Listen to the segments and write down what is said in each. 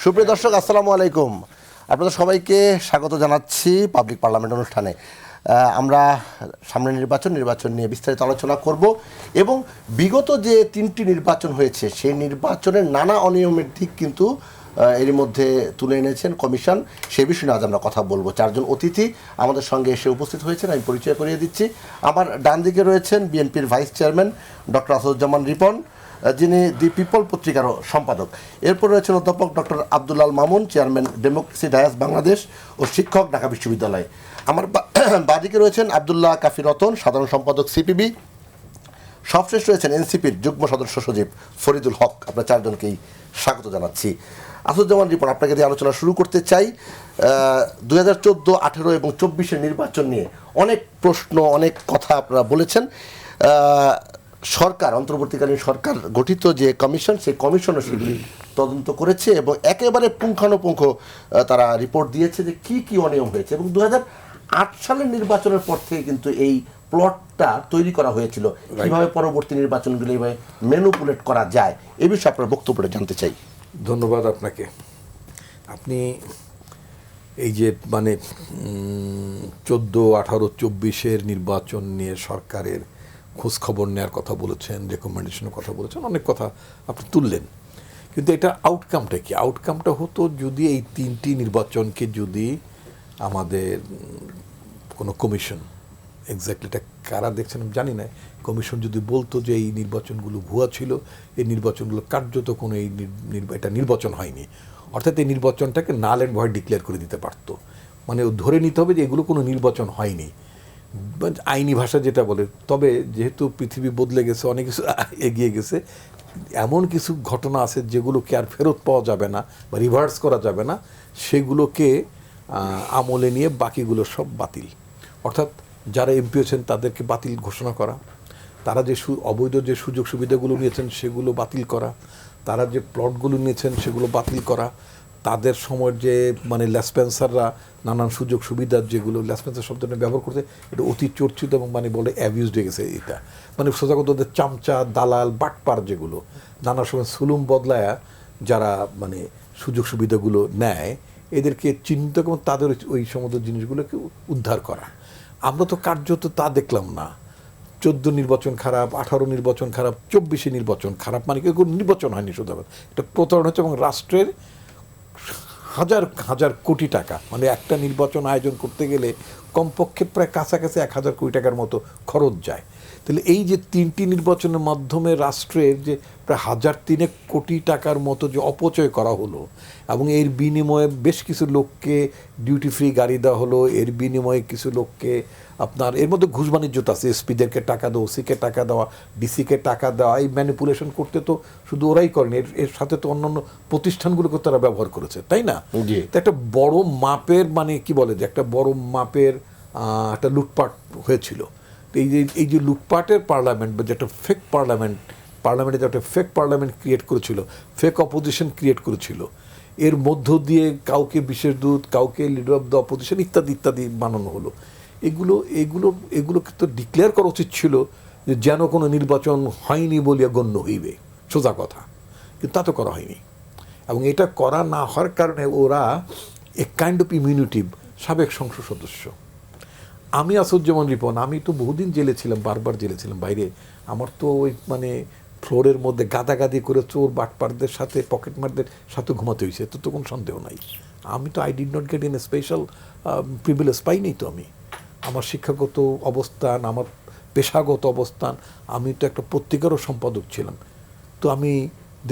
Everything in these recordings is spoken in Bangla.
সুপ্রিয় দর্শক, আসসালামু আলাইকুম। আপনাদের সবাইকে স্বাগত জানাচ্ছি পাবলিক পার্লামেন্ট অনুষ্ঠানে। আমরা সামনে নির্বাচন নিয়ে বিস্তারিত আলোচনা করব এবং বিগত যে 3টি নির্বাচন হয়েছে সেই নির্বাচনের নানা অনিয়মের দিক কিন্তু এর মধ্যে তুলে এনেছেন কমিশন। সে বিষয়ে আজ আমরা কথা বলবো। 4 জন অতিথি আমাদের সঙ্গে এসে উপস্থিত হয়েছেন, আমি পরিচয় করিয়ে দিচ্ছি। আমার ডান দিকে রয়েছেন বিএনপির vice chairman doctor Asaduzzaman Ripon, যিনি দি পিপল পত্রিকারও সম্পাদক। এরপর রয়েছেন অধ্যাপক doctor Abdullah Mamun, chairman Democracy Dais Bangladesh ও শিক্ষক, ঢাকা বিশ্ববিদ্যালয়। আমার বাদিকে রয়েছেন আব্দুল্লাহ কাফি রতন, সাধারণ সম্পাদক সিপিবি। সবশেষ রয়েছেন এনসিপির যুগ্ম সদস্য সচিব ফরিদুল হক। আপনার 4 জনকেই স্বাগত জানাচ্ছি। আসাদুজ্জামান রিপন, আপনাকে দিয়ে আলোচনা শুরু করতে চাই। 2014, 18 এবং 24-এর নির্বাচন নিয়ে অনেক প্রশ্ন, অনেক কথা আপনারা বলেছেন। সরকার, অন্তর্বর্তীকালীন সরকার গঠিত যে কমিশন, সেই কমিশনও সেগুলি তদন্ত করেছে এবং একেবারে পুঙ্খানুপুঙ্খ তারা রিপোর্ট দিয়েছে যে কি কি অনিয়ম হয়েছে। এবং 2008 সালের নির্বাচনের পর থেকে কিন্তু এই প্লটটা তৈরি করা হয়েছিল, কিভাবে পরবর্তী নির্বাচনগুলো এইভাবে ম্যানিপুলেট করা যায়। এ বিষয়ে আপনার বক্তব্যটা জানতে চাই। ধন্যবাদ আপনাকে। আপনি এই যে 14, 18, 24-এর নির্বাচন নিয়ে সরকারের খোঁজখবর নেওয়ার কথা বলেছেন, রেকমেন্ডেশনের কথা বলেছেন, অনেক কথা আপনি তুললেন। কিন্তু এটা আউটকামটা কি? আউটকামটা হতো যদি এই 3টি নির্বাচনকে যদি আমাদের কোনো কমিশন, এক্স্যাক্টলি এটা কারা দেখছেন আমি জানি না, কমিশন যদি বলতো যে এই নির্বাচনগুলো ভুয়া ছিল, এই নির্বাচনগুলো কার্যত কোনো এটা নির্বাচন হয়নি, অর্থাৎ এই নির্বাচনটাকে নাল অ্যান্ড ভয়েড ডিক্লেয়ার করে দিতে পারতো। মানে ধরে নিতে হবে যে এগুলো কোনো নির্বাচন হয়নি, আইনি ভাষা যেটা বলে। তবে যেহেতু পৃথিবী বদলে গেছে, অনেক কিছু এগিয়ে গেছে, এমন কিছু ঘটনা আছে যেগুলোকে আর ফেরত পাওয়া যাবে না বা রিভার্স করা যাবে না, সেগুলোকে আমলে নিয়ে বাকিগুলো সব বাতিল। অর্থাৎ যারা এমপি হয়েছেন তাদেরকে বাতিল ঘোষণা করা, তারা যে অবৈধ যে সুযোগ সুবিধাগুলো নিয়েছেন সেগুলো বাতিল করা, তারা যে প্লটগুলো নিয়েছেন সেগুলো বাতিল করা, তাদের সময়ের যে ল্যাসপেন্সাররা নানান সুযোগ সুবিধার যেগুলো, ল্যাসপেন্সার শব্দটা ব্যবহার করতে এটা অতি চর্চিত এবং বলে অ্যাবিউজড হয়ে গেছে। এটা সোজা কথা ওদের চামচা, দালাল, বাটপার যেগুলো নানা সময় সুলুম বদলায়া যারা সুযোগ সুবিধাগুলো নেয়, এদেরকে চিহ্নিত এবং তাদের ওই সমস্ত জিনিসগুলোকে উদ্ধার করা। আমরা তো কার্যত তা দেখলাম না। 14 নির্বাচন খারাপ, 18 নির্বাচন খারাপ, 24 নির্বাচন খারাপ, কোনো নির্বাচন হয়নি। শুধু এটা প্রতারণা হচ্ছে এবং রাষ্ট্রের হাজার হাজার কোটি টাকা, একটা নির্বাচন আয়োজন করতে গেলে কমপক্ষে প্রায় কাছাকাছি 1000 কোটি টাকার মতো খরচ যায়। তাহলে এই যে 3টি নির্বাচনের মাধ্যমে রাষ্ট্রের যে প্রায় 1300 কোটি টাকার মতো যে অপচয় করা হলো, এবং এর বিনিময়ে বেশ কিছু লোককে ডিউটি ফ্রি গাড়ি দেওয়া হলো, এর বিনিময়ে কিছু লোককে আপনার এর মধ্যে ঘুষ বাণিজ্যতা আছে, এসপিদেরকে টাকা দেওয়া, ওসিকে টাকা দেওয়া, ডিসিকে টাকা দেওয়া, এই ম্যানিপুলেশন করতে তো শুধু ওরাই করেন, এর সাথে তো অন্যান্য প্রতিষ্ঠানগুলোকে তারা ব্যবহার করেছে, তাই না? তো একটা বড় মাপের কি বলে যে একটা বড় মাপের একটা লুটপাট হয়েছিল। এই যে লুটপাটের পার্লামেন্ট বা যেটা ফেক পার্লামেন্টে যে একটা ফেক পার্লামেন্ট ক্রিয়েট করেছিল, ফেক অপোজিশন ক্রিয়েট করেছিল, এর মধ্য দিয়ে কাউকে বিশেষ দূত, কাউকে লিডার অফ দ্য অপোজিশন ইত্যাদি ইত্যাদি বানানো হলো। এগুলোকে তো ডিক্লেয়ার করা উচিত ছিল যে যেন কোনো নির্বাচন হয়নি বলিয়া গণ্য হইবে, সোজা কথা। কিন্তু তা তো করা হয়নি। এবং এটা করা না হওয়ার কারণে ওরা এ কাইন্ড অফ ইমিউনিটি, সাবেক সংসদ সদস্য আমি আসাদুজ্জামান রিপন, আমি তো বহুদিন জেলে ছিলাম, বারবার জেলে ছিলাম বাইরে। আমার তো ওই ফ্লোরের মধ্যে গাদাগাদি করে চোর বাটপারদের সাথে, পকেটমারদের সাথে ঘুমাতে হয়েছে, তো কোনো সন্দেহ নাই। আমি তো I did not get in a special privilege পাইনি তো। আমার শিক্ষাগত অবস্থান, আমার পেশাগত অবস্থান, আমি তো একটা পত্রিকারও সম্পাদক ছিলাম। তো আমি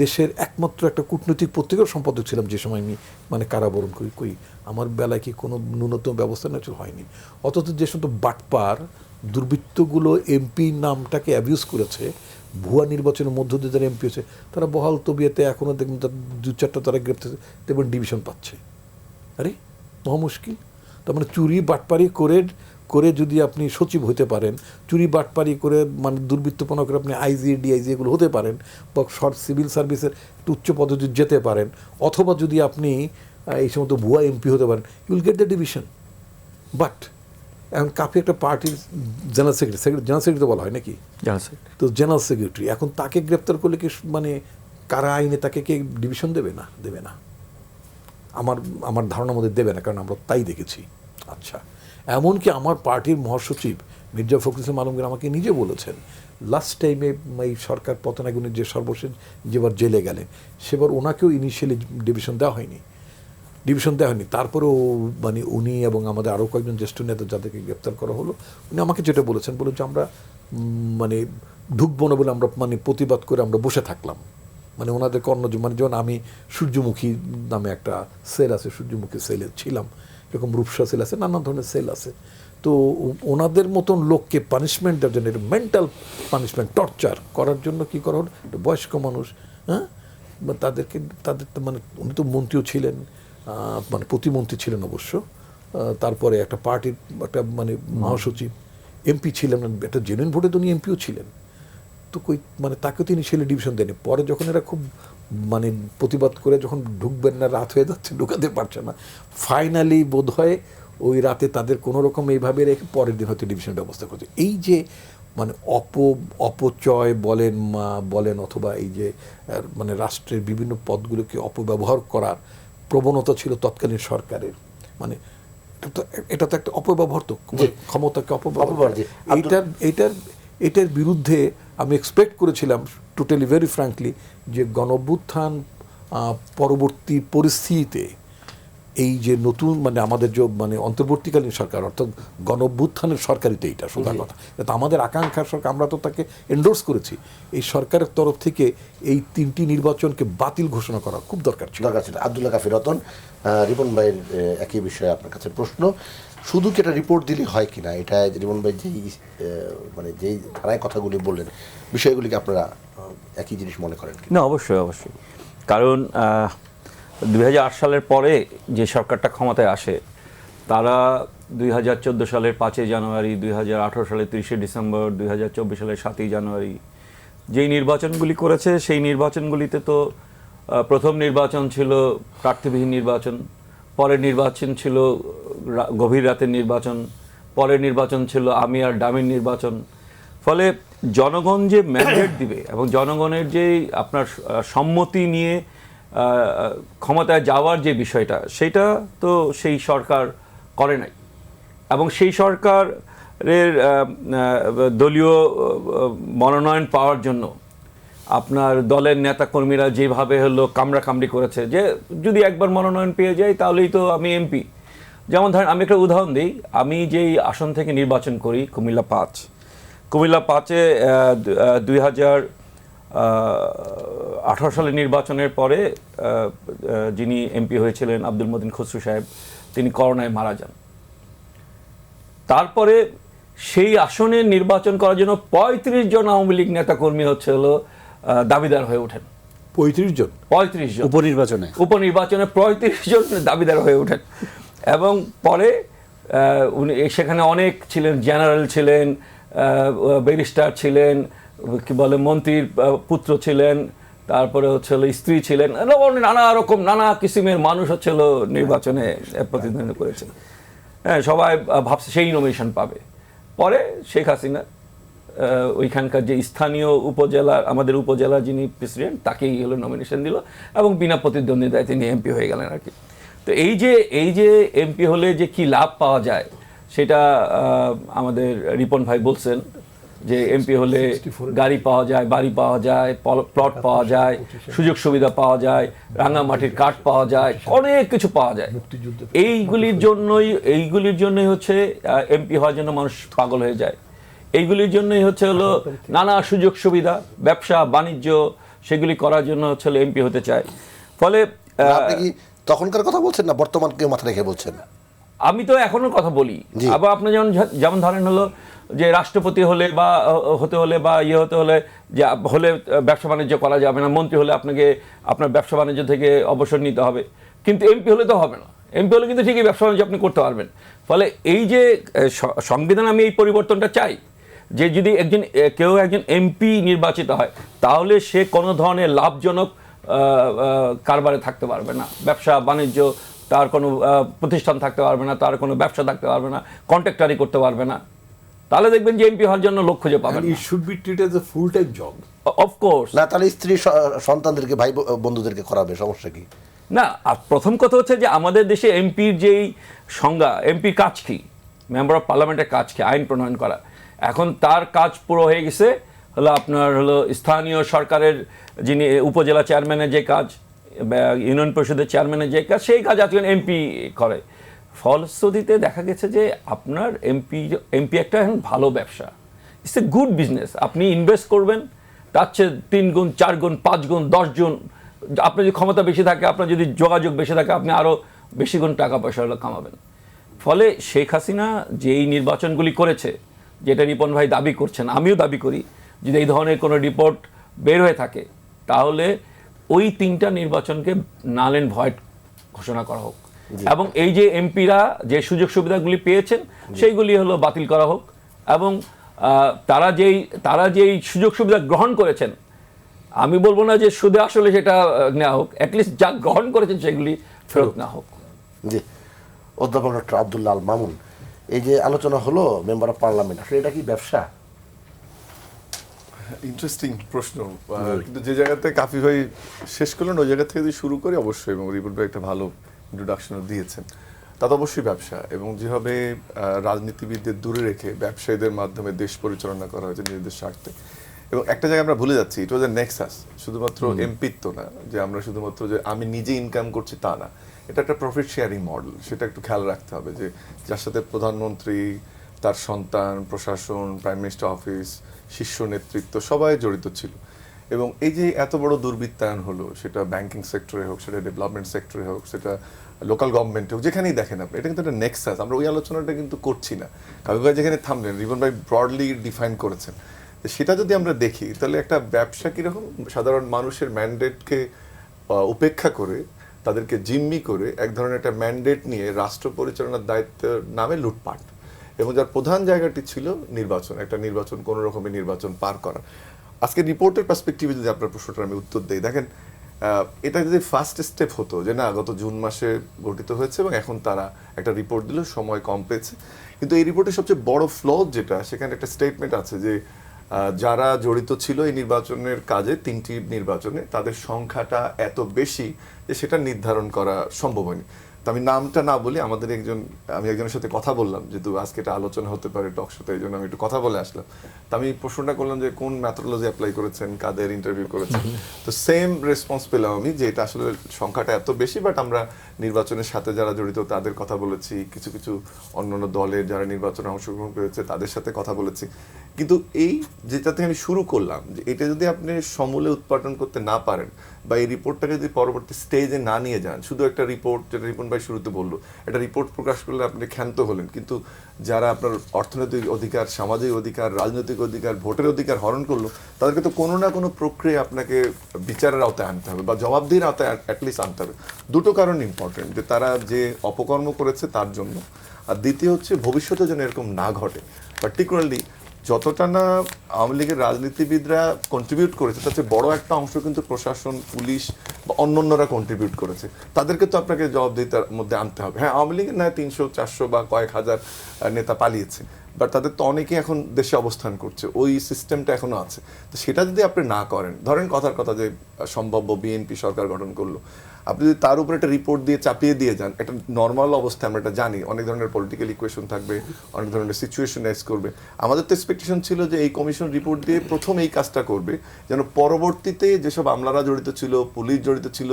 দেশের একমাত্র একটা কূটনৈতিক পত্রিকার সম্পাদক ছিলাম যে সময় আমি কারাবরণ করি। আমার বেলায় কি কোনো ন্যূনতম ব্যবস্থা নেওয়া হয়নি? অথচ যে সমস্ত বাটপার দুর্বৃত্তগুলো এমপি নামটাকে অ্যাবিউজ করেছে, ভুয়া নির্বাচনের মধ্য দিয়ে যারা এমপি হয়েছে, তারা বহাল তবিয়াতে এখনও দেখবেন 2-4টা তারা গ্রেপ্তার, দেখবেন ডিভিশন পাচ্ছে। আরে মহা মুশকিল। তার চুরি বাটপারি করে যদি আপনি সচিব হতে পারেন, চুরি বাটপারি করে দুর্বৃত্তপনা করে আপনি আইজি, ডিআইজি এগুলো হতে পারেন, বা সিভিল সার্ভিসের একটু উচ্চ পদে যেতে পারেন, অথবা যদি আপনি এই সমস্ত ভুয়া এমপি হতে পারেন, you will get the division. But এখন কাপি একটা পার্টির জেনারেল সেক্রেটারি তো বলা হয় নাকি, তো জেনারেল সেক্রেটারি, এখন তাকে গ্রেপ্তার করলে কি কারা আইনে তাকে কে ডিভিশন দেবে না? আমার ধারণার মধ্যে দেবে না, কারণ আমরা তাই দেখেছি। আচ্ছা, এমনকি আমার পার্টির মহাসচিব মির্জা ফখরুল ইসলাম আলমগীর আমাকে নিজে বলেছেন, লাস্ট টাইমে এই সরকার পতনের আগে উনি যে সর্বশেষ যেবার জেলে গেলেন, সেবার ওনাকেও ইনিশিয়ালি ডিভিশন দেওয়া হয়নি। তারপরেও মানে উনি এবং আমাদের আরও কয়েকজন জ্যেষ্ঠ নেতা যাদেরকে গ্রেপ্তার করা হলো, উনি আমাকে যেটা বলেছেন যে আমরা মানে ঢুকবো না বলে আমরা মানে প্রতিবাদ করে আমরা বসে থাকলাম। মানে ওনাদেরকে অন্য মানে যেমন আমি সূর্যমুখী নামে একটা সেল আছে, সূর্যমুখী সেলে ছিলাম, এরকম রূপসা সেল আছে, নানা ধরনের সেল আছে। তো ওনাদের মতন লোককে পানিশমেন্ট দেওয়ার জন্য, এটা মেন্টাল পানিশমেন্ট, টর্চার করার জন্য কী করা হলো, একটা বয়স্ক মানুষ, হ্যাঁ, তাদের তো মানে উনি তো মন্ত্রীও ছিলেন, মানে প্রতিমন্ত্রী ছিলেন অবশ্য, তারপরে একটা পার্টির একটা মানে মহাসচিব, এমপি ছিলেন, একটা জেনুইন ভোটে তো উনি এমপিও ছিলেন। তো মানে তাকেও তিনি ছেলে ডিভিশন দেয়নি। পরে যখন এরা খুব মানে প্রতিবাদ করে যখন ঢুকবেন না, রাত হয়ে যাচ্ছে, ঢুকাতে পারছে না, ফাইনালি বোধ হয় ওই রাতে তাদের কোনো রকম এইভাবে রেখে পরের দিন হয়তো ডিভিশন ব্যবস্থা করছে। এই যে মানে অপচয় বলেন অথবা এই যে মানে রাষ্ট্রের বিভিন্ন পদগুলোকে অপব্যবহার করার প্রবণতা ছিল তৎকালীন সরকারের, মানে এটা তো একটা অপব্যবহার, তো ক্ষমতাকে অপব্যবহার। এটার বিরুদ্ধে আমি এক্সপেক্ট করেছিলাম টোটালি ভেরি ফ্র্যাঙ্কলি যে গণঅভ্যুত্থান পরবর্তী পরিস্থিতিতে এই যে নতুন মানে আমাদের যে মানে অন্তর্বর্তীকালীন সরকার, অর্থাৎ গণঅভ্যুত্থানের সরকারিতে, এইটা সোজা কথা, এটা আমাদের আকাঙ্ক্ষার সরকার, আমরা তো তাকে এন্ডোর্স করেছি। এই সরকারের তরফ থেকে এই 3টি নির্বাচনকে বাতিল ঘোষণা করা খুব দরকার ছিল। আব্দুল্লাহ কাফি রতন, রিপন ভাইয়ের একই বিষয়ে আপনার কাছে প্রশ্ন, শুধু কি এটা রিপোর্ট দিলে হয় কিনা, এটা রিপন ভাই মানে যেই ধারায় কথাগুলি বললেন, বিষয়গুলিকে আপনারা একই জিনিস মনে করেন? না, অবশ্যই, কারণ 2008 সালের পরে যে সরকারটা ক্ষমতায় আসে, তারা 2014 সালের 5 জানুয়ারি, 2018 সালের 30 ডিসেম্বর, 2024 সালের 7 জানুয়ারি যেই নির্বাচনগুলি করেছে, সেই নির্বাচনগুলিতে তো প্রথম নির্বাচন ছিল প্রার্থীবিহীন নির্বাচন, পরের নির্বাচন ছিল গভীর রাতের নির্বাচন, পরের নির্বাচন ছিল আমি আর ডামির নির্বাচন। ফলে জনগণ যে ম্যান্ডেট দিবে এবং জনগণের যে আপনার সম্মতি নিয়ে ক্ষমতায় যাওয়ার যে বিষয়টা, সেটা তো সেই সরকার করে নাই। এবং সেই সরকারের দলীয় মনোনয়ন পাওয়ার জন্য আপনার দলের নেতাকর্মীরা যেভাবে হলো কামড়াকামড়ি করেছে, যে যদি একবার মনোনয়ন পেয়ে যাই তাহলেই তো আমি এমপি। যেমন ধরেন, আমি একটা উদাহরণ দিই, আমি যেই আসন থেকে নির্বাচন করি, কুমিল্লা 5-এ 2018 সালের নির্বাচনের পরে যিনি এমপি হয়েছিলেন আব্দুল মতিন খসরু সাহেব, তিনি করোনায় মারা যান। তারপরে সেই আসনে নির্বাচন করার জন্য 35 জন আওয়ামী লীগ নেতাকর্মী দাবিদার হয়ে ওঠেন। 35 জন উপনির্বাচনে 35 জন দাবিদার হয়ে ওঠেন। এবং পরে সেখানে অনেক ছিলেন, জেনারেল ছিলেন, ব্যারিস্টার ছিলেন, কি বলে মন্ত্রীর পুত্র ছিলেন, তারপরে স্ত্রী ছিলেন, নানা রকম নানা কিসিমের মানুষ নির্বাচনে প্রতিদ্বন্দ্বিতা করেছেন। হ্যাঁ, সবাই ভাবছে সেই নমিনেশন পাবে। পরে শেখ হাসিনা ওইখানকার যে স্থানীয় আমাদের উপজেলা যিনি প্রেসিডেন্ট, তাকেই নমিনেশন দিল এবং বিনা প্রতিদ্বন্দ্বিতায় তিনি এমপি হয়ে গেলেন আর কি। তো এই যে এমপি হলে যে কি লাভ পাওয়া যায়, সেটা আমাদের রিপন ভাই বলছেন যে এমপি হলে গাড়ি পাওয়া যায়, বাড়ি পাওয়া যায়, প্লট পাওয়া যায়, সুযোগ সুবিধা পাওয়া যায়, রাঙামাটির কাঠ পাওয়া যায়, অনেক কিছু পাওয়া যায়। এইগুলির জন্যই হচ্ছে এমপি হওয়ার জন্য মানুষ পাগল হয়ে যায়। এইগুলির জন্যই নানা সুযোগ সুবিধা, ব্যবসা বাণিজ্য, সেগুলি করার জন্য এমপি হতে চায়। ফলে আপনি কি তখনকার কথা বলছেন না বর্তমানকে মাথা রেখে বলছেন? আমি তো এখনো কথা বলি। আবার আপনি যেমন ধরেন যে রাষ্ট্রপতি হলে বা হতে হলে বা হতে হলে যে ব্যবসা বাণিজ্য করা যাবে না, মন্ত্রী হলে আপনাকে আপনার ব্যবসা বাণিজ্য থেকে অবসর নিতে হবে, কিন্তু এমপি হলে তো হবে না। এমপি হলে কিন্তু ঠিকই ব্যবসা বাণিজ্য আপনি করতে পারবেন। ফলে এই যে সংবিধান, আমি এই পরিবর্তনটা চাই যে যদি কেউ একজন এমপি নির্বাচিত হয়, তাহলে সে কোনো ধরনের লাভজনক কারবারে থাকতে পারবে না, ব্যবসা বাণিজ্য, তার কোনো প্রতিষ্ঠান থাকতে পারবে না, তার কোনো ব্যবসা থাকতে পারবে না, কন্ট্রাক্টারি করতে পারবে না। তাহলে দেখবেন যে এমপি হওয়ার জন্য লোক খুঁজে পাবেন। It should be treated as a full time job. Of course. না, তাহলে স্ত্রী সন্তানদেরকে, ভাই বন্ধুদেরকে করাবে, সমস্যা কি? না, প্রথম কথা হচ্ছে যে আমাদের দেশে এমপির যেই সংজ্ঞা, এমপির কাজ কি, মেম্বার অফ পার্লামেন্টের কাজ কি, আইন প্রণয়ন করা। এখন তার কাজ পুরো হয়ে গেছে, হলো আপনার হলো স্থানীয় সরকারের যিনি উপজেলা চেয়ারম্যানের যে কাজ, ইউনিয়ন পরিষদের চেয়ারম্যানের যে কাজ, সেই কাজ আজকে এমপি করে। ফলশ্রুতিতে দেখা গেছে যে আপনার এমপি একটা এখন ভালো ব্যবসা, ইটস এ গুড বিজনেস। আপনি ইনভেস্ট করবেন, তার চেয়ে 3 গুণ 4 গুণ 5 গুণ 10 গুণ, আপনার যদি ক্ষমতা বেশি থাকে, আপনার যদি যোগাযোগ বেশি থাকে, আপনি আরও বেশি গুণ টাকা পয়সা হলো কামাবেন। ফলে শেখ হাসিনা যে এই নির্বাচনগুলি করেছে, যেটা রিপন ভাই দাবি করছেন, আমিও দাবি করি, যদি এই ধরনের কোনো রিপোর্ট বের হয়ে থাকে তাহলে ওই 3টা নির্বাচনকে নাল অ্যান্ড ভয়েড ঘোষণা করা হোক, এবং এই যে এমপিরা যে সুযোগ সুবিধাগুলি পেয়েছেন সেইগুলি হলো বাতিল করা হোক, এবং তারা যেই সুযোগ সুবিধা গ্রহণ করেছেন, আমি বলবো না যে সুদে আসলে সেটা নেওয়া হোক, অ্যাটলিস্ট যা গ্রহণ করেছেন সেগুলি ফেরত না হোক। জি, অধ্যাপক ডক্টর আব্দুল্লাহ আল মামুন, এই যে আলোচনা হলো মেম্বার অফ পার্লামেন্ট, আসলে এটা কি ব্যবসা? ইন্টারেস্টিং প্রশ্ন, কিন্তু যে জায়গাতে কাফি ভাই শেষ করলেন ওই জায়গা থেকে যদি শুরু করি অবশ্যই, এবং রিপোর্ট ভাই একটা ভালো ইন্ট্রোডাকশনও দিয়েছেন, তা তো অবশ্যই ব্যবসা। এবং যেভাবে রাজনীতিবিদদের দূরে রেখে ব্যবসায়ীদের মাধ্যমে দেশ পরিচালনা করা হয়েছে নিজেদের স্বার্থে, এবং একটা জায়গায় আমরা ভুলে যাচ্ছি, ইট ওয়াজ এ নেক্সাস, শুধুমাত্র এমপিত্ব না, যে আমরা শুধুমাত্র যে আমি নিজে ইনকাম করছি তা না, এটা একটা প্রফিট শেয়ারিং মডেল, সেটা একটু খেয়াল রাখতে হবে, যে যার সাথে প্রধানমন্ত্রী, তার সন্তান, প্রশাসন, প্রাইম মিনিস্টার অফিস, শীর্ষ নেতৃত্ব সবাই জড়িত ছিল। এবং এই যে এত বড় দুর্বৃত্তায়ন হলো, সেটা ব্যাংকিং সেক্টরে হোক, সেটা ডেভেলপমেন্ট সেক্টরে হোক, সেটা লোকাল গভর্নমেন্টে হোক, যেখানেই দেখেন আপনি, এটা কিন্তু একটা নেক্সাস। আমরা ওই আলোচনাটা কিন্তু করছি না, কাবি ভাই যেখানে থামলেন, রিবন ভাই ব্রডলি ডিফাইন করেছেন, সেটা যদি আমরা দেখি তাহলে একটা ব্যবসা কীরকম, সাধারণ মানুষের ম্যান্ডেটকে উপেক্ষা করে, তাদেরকে জিম্মি করে এক ধরনের একটা ম্যান্ডেট নিয়ে রাষ্ট্র পরিচালনার দায়িত্বের নামে লুটপাট, এবং যার প্রধান জায়গাটি ছিল নির্বাচন, একটা নির্বাচন, কোনো রকমের নির্বাচন পার করা। আজকে রিপোর্টের পার্সপেক্টিভে যদি আপনার প্রশ্নটা আমি উত্তর দিই, দেখেন এটা যদি ফার্স্ট স্টেপ হতো যে না গত জুন মাসে গঠিত হয়েছে এবং এখন তারা একটা রিপোর্ট দিল, সময় কম পেয়েছে, কিন্তু এই রিপোর্টের সবচেয়ে বড় ফ্ল যেটা, সেখানে একটা স্টেটমেন্ট আছে যে যারা জড়িত ছিল এই নির্বাচনের কাজে, 3টি নির্বাচনে, তাদের সংখ্যাটা এত বেশি যে সেটা নির্ধারণ করা সম্ভব হয়নি। তো আমি নামটা না বলি, আমাদের আমি একজনের সাথে কথা বললাম, যেহেতু আজকে এটা আলোচনা হতে পারে টক শোতে, এই জন্য আমি একটু কথা বলে আসলাম। তো আমি প্রশ্নটা করলাম যে কোন ম্যাথোডোলজি অ্যাপ্লাই করেছেন, কাদের ইন্টারভিউ করেছেন, তো সেম রেসপন্স পেলাম আমি, যে এটা আসলে সংখ্যাটা এত বেশি, বাট আমরা নির্বাচনের সাথে যারা জড়িত তাদের কথা বলেছি, কিছু কিছু অন্যান্য দলের যারা নির্বাচনে অংশগ্রহণ করেছে তাদের সাথে কথা বলেছি। কিন্তু এই যেটা থেকে আমি শুরু করলাম, যে এটা যদি আপনি সমূলে উৎপাদন করতে না পারেন, বা এই রিপোর্টটাকে যদি পরবর্তী স্টেজে না নিয়ে যান, শুধু একটা রিপোর্ট, যেটা রিপন ভাই শুরুতে বললো, একটা রিপোর্ট প্রকাশ করলে আপনি ক্ষান্ত হলেন, কিন্তু যারা আপনার অর্থনৈতিক অধিকার, সামাজিক অধিকার, রাজনৈতিক অধিকার, ভোটের অধিকার হরণ করলো, তাদেরকে তো কোনো না কোনো প্রক্রিয়া আপনাকে বিচারের আওতায় আনতে হবে, বা জবাবদিহির আওতায় অ্যাটলিস্ট আনতে হবে। দুটো কারণ ইম্পর্টেন্ট, যে তারা যে অপকর্ম করেছে তার জন্য, আর দ্বিতীয় হচ্ছে ভবিষ্যতে যেন এরকম না ঘটে। পার্টিকুলারলি যতটা না আওয়ামী লীগের রাজনীতিবিদরা কন্ট্রিবিউট করেছে, তার চেয়ে বড় একটা অংশ কিন্তু প্রশাসন, পুলিশ বা অন্যান্যরা কন্ট্রিবিউট করেছে, তাদেরকে তো আপনাকে জবাবদিহিতার মধ্যে আনতে হবে। হ্যাঁ, আওয়ামী লীগের নয় 300, 400 বা কয়েক হাজার নেতা পালিয়েছে, বাট তাদের তো অনেকেই এখন দেশে অবস্থান করছে, ওই সিস্টেমটা এখনো আছে। তো সেটা যদি আপনি না করেন, ধরেন কথার কথা যে সম্ভাব্য বিএনপি সরকার গঠন করলো, আপনি যদি তার উপরে একটা রিপোর্ট দিয়ে চাপিয়ে দিয়ে যান, একটা নর্মাল অবস্থায় আমরা এটা জানি, অনেক ধরনের পলিটিক্যাল ইকুয়েশন থাকবে, অনেক ধরনের সিচুয়েশন রাইজ করবে। আমাদের তো এক্সপেকটেশন ছিল যে এই কমিশন রিপোর্ট দিয়ে প্রথম এই কাজটা করবে, যেন পরবর্তীতে যেসব আমলারা জড়িত ছিল, পুলিশ জড়িত ছিল,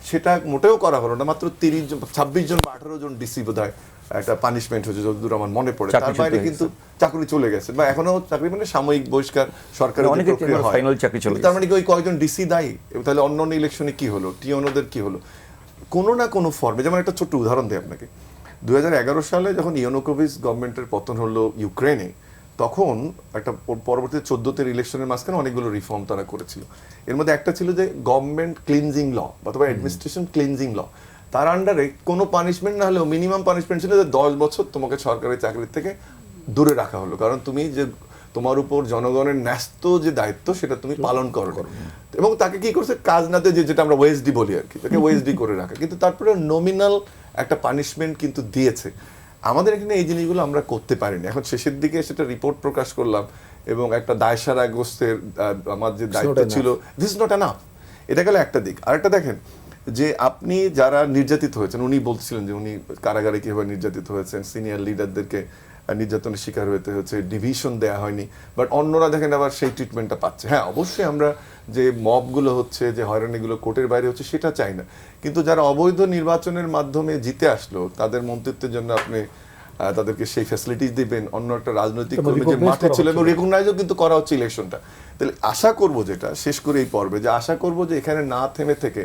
সেটা মোটেও করা হলো না। মাত্র 30 জন, 26 জন বা 18 জন ডিসি বোধহয় একটা পানিশমেন্ট হয়েছে যতদূর আমার মনে পড়ে। তার বাইরে কিন্তু চাকরি চলে গেছে, বা এখনো চাকরি মানে সাময়িক বহিষ্কার সরকারের প্রক্রিয়া হয়, তার মানে কি ওই কয়েকজন ডিসি দায়ী? তাহলে অন্য ইলেকশনে কি হলো, টিওনোদের কি হলো? কোনো না কোনো ফর্মে, যেমন একটা ছোট্ট উদাহরণ দিই আপনাকে, 2011 সালে যখন ইয়ানুকোভিচ গভর্নমেন্টের পতন হলো ইউক্রেনে, তখন একটা পরবর্তী 14তে ইলেকশনের মাঝখানে অনেকগুলো রিফর্ম তারা করেছিল। এর মধ্যে একটা ছিল যে গভর্নমেন্ট ক্লিনজিং ল অথবা অ্যাডমিনিস্ট্রেশন ক্লিনজিং ল। তার আন্ডারে কোনো পানিশমেন্ট না হলেও মিনিমাম পানিশমেন্ট ছিল যে 10 বছর তোমাকে সরকারি চাকরির থেকে দূরে রাখা হলো, কারণ তুমি যে তোমার উপর জনগণের ন্যস্ত যে দায়িত্ব সেটা তুমি পালন করো। এবং তাকে কি করছে, কাজ না দিয়ে, যেটা আমরা ওয়েসডি বলি আর কি, তাকে ওয়েসডি করে রাখা, কিন্তু তারপরে নমিনাল একটা পানিশমেন্ট কিন্তু দিয়েছে। আমাদের এখানে এই জিনিসগুলো আমরা করতে পারিনি। এখন শেষের দিকে সেটা রিপোর্ট প্রকাশ করলাম, এবং একটা দায়সারাগ্রস্তের আমার যে দায়িত্ব ছিল, দিস ইজ নট এনাফ। এটা গেল একটা দিক। আরেকটা দেখেন, যে আপনি যারা নির্যাতিত হয়েছেন, উনি বলছিলেন যে উনি কারাগারে কিভাবে নির্যাতিত হয়েছেন, সিনিয়র লিডারদেরকে নির্যাতনের শিকার হতে হচ্ছে, ডিভিশন দেওয়া হয়নি, বাট অন্যরা দেখেন আবার সেই ট্রিটমেন্টটা পাচ্ছে। হ্যাঁ, অবশ্যই আমরা যে মবগুলো হচ্ছে, যে হয়রানিগুলো কোর্টের বাইরে হচ্ছে, সেটা চাই না, কিন্তু যারা অবৈধ নির্বাচনের মাধ্যমে জিতে আসলো তাদের মন্ত্রিত্বের জন্য আপনি তাদেরকে সেই ফ্যাসিলিটিস দিবেন, অন্য একটা রাজনৈতিক কর্মী যে মাঠে ছিল এবং রেকগনাইজও কিন্তু করা হচ্ছে ইলেকশনটা। তাহলে আশা করব, যেটা শেষ করে এই পর্বে, যে আশা করব যে এখানে না থেমে থেকে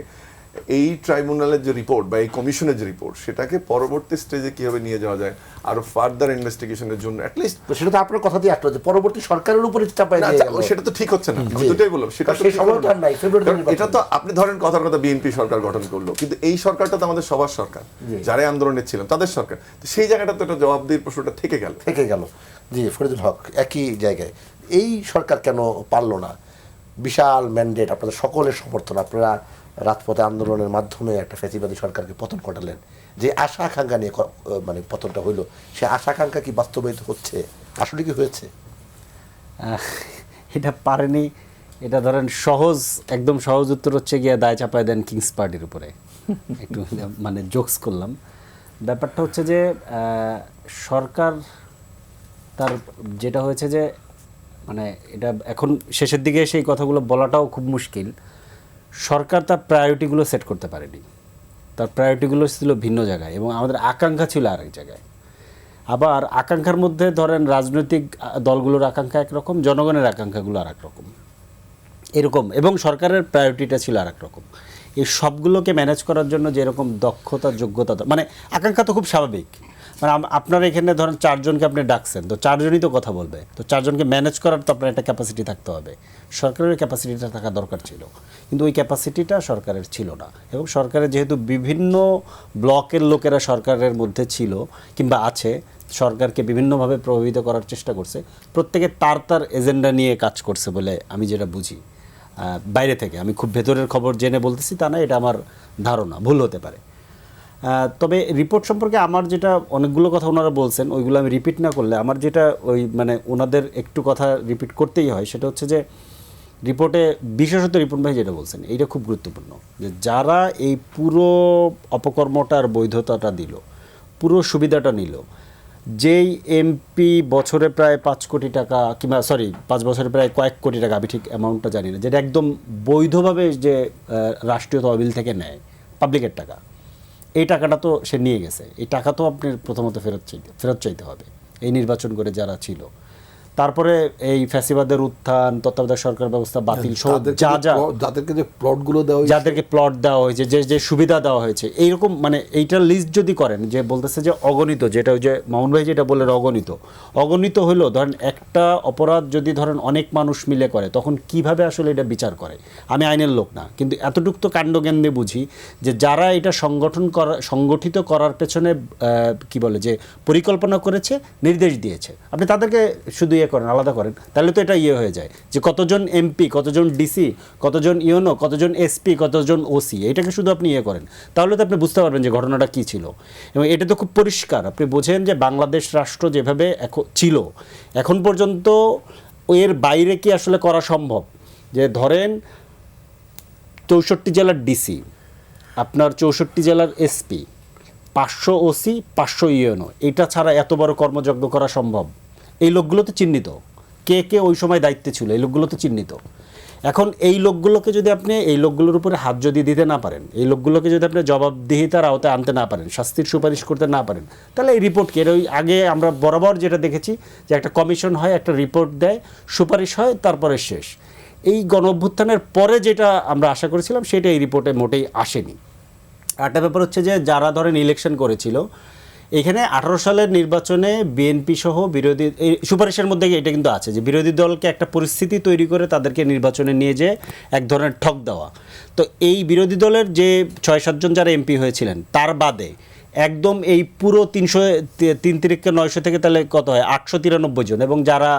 এই ট্রাইব্যুনালের যে রিপোর্ট বা এই কমিশনের যে রিপোর্ট, সেটাকে পরবর্তী স্টেজে কিভাবে নিয়ে যাওয়া যায় আরো ফার্দার ইনভেস্টিগেশনের জন্য অ্যাটলিস্ট। তো সেটা তো আপনার কথা দিয়ে একটা যে পরবর্তী সরকারের উপরে চাপায় দিয়ে গেল। সেটা তো ঠিক হচ্ছে না, আমি দুটোই বললাম, সেটা তো সেই সময় তো আর নাই, ফেব্রুয়ারি এটা তো আপনি ধরেন কথার কথা বিএনপি সরকার গঠন করলো, কিন্তু এই সরকারটা তো আমাদের সবার সরকার, যারা আন্দোলনে ছিলেন তাদের সরকার, তো সেই জায়গাটা তো একটা জবাবদিহির প্রশ্নটা থেকে গেল। জি, ফরিদুল হক, একই জায়গায় এই সরকার কেন পারলো না? বিশাল ম্যান্ডেট, আপনাদের সকলের সমর্থন, আপনারা রাজপথে আন্দোলনের মাধ্যমে একটা ফ্যাসিবাদী সরকারকে পতন ঘটালেন। যে আশা আকাঙ্ক্ষা নিয়ে মানে পতনটা হইলো, সে আশা আকাঙ্ক্ষা কি বাস্তবায়িত হচ্ছে? আসলে কি হয়েছে? এটা পারেনি। এটা ধরেন সহজ, একদম সহজ উত্তর হচ্ছে গিয়ে দায় চাপায় দেন কিংস পার্টির উপরে। একটু মানে জোকস করলাম। ব্যাপারটা হচ্ছে যে সরকার তার যেটা হয়েছে যে মানে এটা এখন শেষের দিকে সেই কথাগুলো বলাটাও খুব মুশকিল। সরকার তার প্রায়োরিটিগুলো সেট করতে পারেনি, তার প্রায়োরিটিগুলো ছিল ভিন্ন জায়গায় এবং আমাদের আকাঙ্ক্ষা ছিল আরেক জায়গায়। আবার আকাঙ্ক্ষার মধ্যে ধরেন রাজনৈতিক দলগুলোর আকাঙ্ক্ষা একরকম, জনগণের আকাঙ্ক্ষাগুলো আর এক রকম, এরকম, এবং সরকারের প্রায়োরিটিটা ছিল আর এক রকম। এই সবগুলোকে ম্যানেজ করার জন্য যেরকম দক্ষতা, যোগ্যতা, মানে আকাঙ্ক্ষা তো খুব স্বাভাবিক। মানে আপনার এখানে ধরেন 4 জনকে আপনি ডাকছেন, তো 4 জনই তো কথা বলবে, তো 4 জনকে ম্যানেজ করার তো আপনার একটা ক্যাপাসিটি থাকতে হবে। সরকারের ক্যাপাসিটিটা থাকা দরকার ছিল, কিন্তু ওই ক্যাপাসিটিটা সরকারের ছিল না। এবং সরকারের যেহেতু বিভিন্ন ব্লকের লোকেরা সরকারের মধ্যে ছিল কিংবা আছে, সরকারকে বিভিন্নভাবে প্রভাবিত করার চেষ্টা করছে, প্রত্যেকে তার তার এজেন্ডা নিয়ে কাজ করছে বলে আমি যেটা বুঝি। বাইরে থেকে আমি খুব ভেতরের খবর জেনে বলতেছি তা না, এটা আমার ধারণা, ভুল হতে পারে। তবে রিপোর্ট সম্পর্কে আমার যেটা, অনেকগুলো কথা ওনারা বলছেন, ওইগুলো আমি রিপিট না করলে আমার যেটা ওই মানে ওনাদের একটু কথা রিপিট করতেই হয়, সেটা হচ্ছে যে রিপোর্টে বিশেষত রিপন ভাই যেটা বলছেন এইটা খুব গুরুত্বপূর্ণ, যে যারা এই পুরো অপকর্মটার বৈধতাটা দিল, পুরো সুবিধাটা নিল, যেই এমপি বছরে প্রায় 5 কোটি টাকা কিংবা 5 বছরে প্রায় কয়েক কোটি টাকা, আমি ঠিক অ্যামাউন্টটা জানি না, যেটা একদম বৈধভাবে যে রাষ্ট্রীয় তহবিল থেকে নেয় পাবলিকের টাকা, এই টাকাটা তো সে নিয়ে গেছে। এই টাকা তো আপনি প্রথমত ফেরত চাইতে হবে, এই নির্বাচন করে যারা ছিল। তারপরে এই ফ্যাসিবাদের উত্থান, তত্ত্বাবধায়ক সরকার ব্যবস্থা বাতিল সহ যাদেরকে যে প্লটগুলো দেওয়া, যাদেরকে প্লট দেওয়া হয়েছে, যে যে সুবিধা দেওয়া হয়েছে, এইরকম মানে এইটার লিস্ট যদি করেন, যে বলতেছে যে অগণিত, যেটা ওই যে মামুন ভাই যেটা বললেন অগণিত হলো, ধরেন একটা অপরাধ যদি ধরেন অনেক মানুষ মিলে করে, তখন কিভাবে আসলে এটা বিচার করে? আমি আইনের লোক না, কিন্তু এতটুকু তো কাণ্ডজ্ঞান দিয়ে বুঝি যে যারা এটা সংগঠিত করার পেছনে কি বলে যে পরিকল্পনা করেছে, নির্দেশ দিয়েছে, আপনি তাদেরকে শুধু করেন, আলাদা করেন, তাহলে তো এটা হয়ে যায় যে কতজন এমপি, কতজন ডিসি, কতজন ইউনো, কতজন এসপি, কতজন ওসি, এটাকে শুধু আপনি করেন, তাহলে তো আপনি বুঝতে পারবেন যে ঘটনাটা কী ছিল। এবং এটা তো খুব পরিষ্কার, আপনি বোঝেন যে বাংলাদেশ রাষ্ট্র যেভাবে ছিল এখন পর্যন্ত, এর বাইরে কি আসলে করা সম্ভব? যে ধরেন 64 জেলার ডিসি, আপনার 64 জেলার এসপি, 500 ওসি, 500 ইউনো, এটা ছাড়া এত বড় কর্মযজ্ঞ করা সম্ভব? এই লোকগুলো তো চিহ্নিত, কে কে ওই সময় দায়িত্বে ছিল, এই লোকগুলো তো চিহ্নিত। এখন এই লোকগুলোকে যদি আপনি, এই লোকগুলোর উপরে হাত যদি দিতে না পারেন, এই লোকগুলোকে যদি আপনি জবাবদিহিতার আওতায় আনতে না পারেন, শাস্তির সুপারিশ করতে না পারেন, তাহলে এই রিপোর্টকে, এর ওই আগে আমরা বরাবর যেটা দেখেছি যে একটা কমিশন হয়, একটা রিপোর্ট দেয়, সুপারিশ হয়, তারপরে শেষ। এই গণ-অভ্যুত্থানের পরে যেটা আমরা আশা করেছিলাম, সেটা এই রিপোর্টে মোটেই আসেনি। একটা ব্যাপার হচ্ছে যে যারা ধরেন ইলেকশন করেছিল, এখানে 18 সালের নির্বাচনে বিএনপি সহ বিরোধী, এই সুপারিশের মধ্যে এটা কিন্তু আছে যে বিরোধী দলকে একটা পরিস্থিতি তৈরি করে তাদেরকে নির্বাচনে নিয়ে যেয়ে এক ধরনের ঠক দেওয়া। তো এই বিরোধী দলের যে 6-7 জন যারা এমপি হয়েছিলেন, তার বাদে একদম এই পুরো 3-900 থেকে তাহলে কত হয় 893 জন, এবং যারা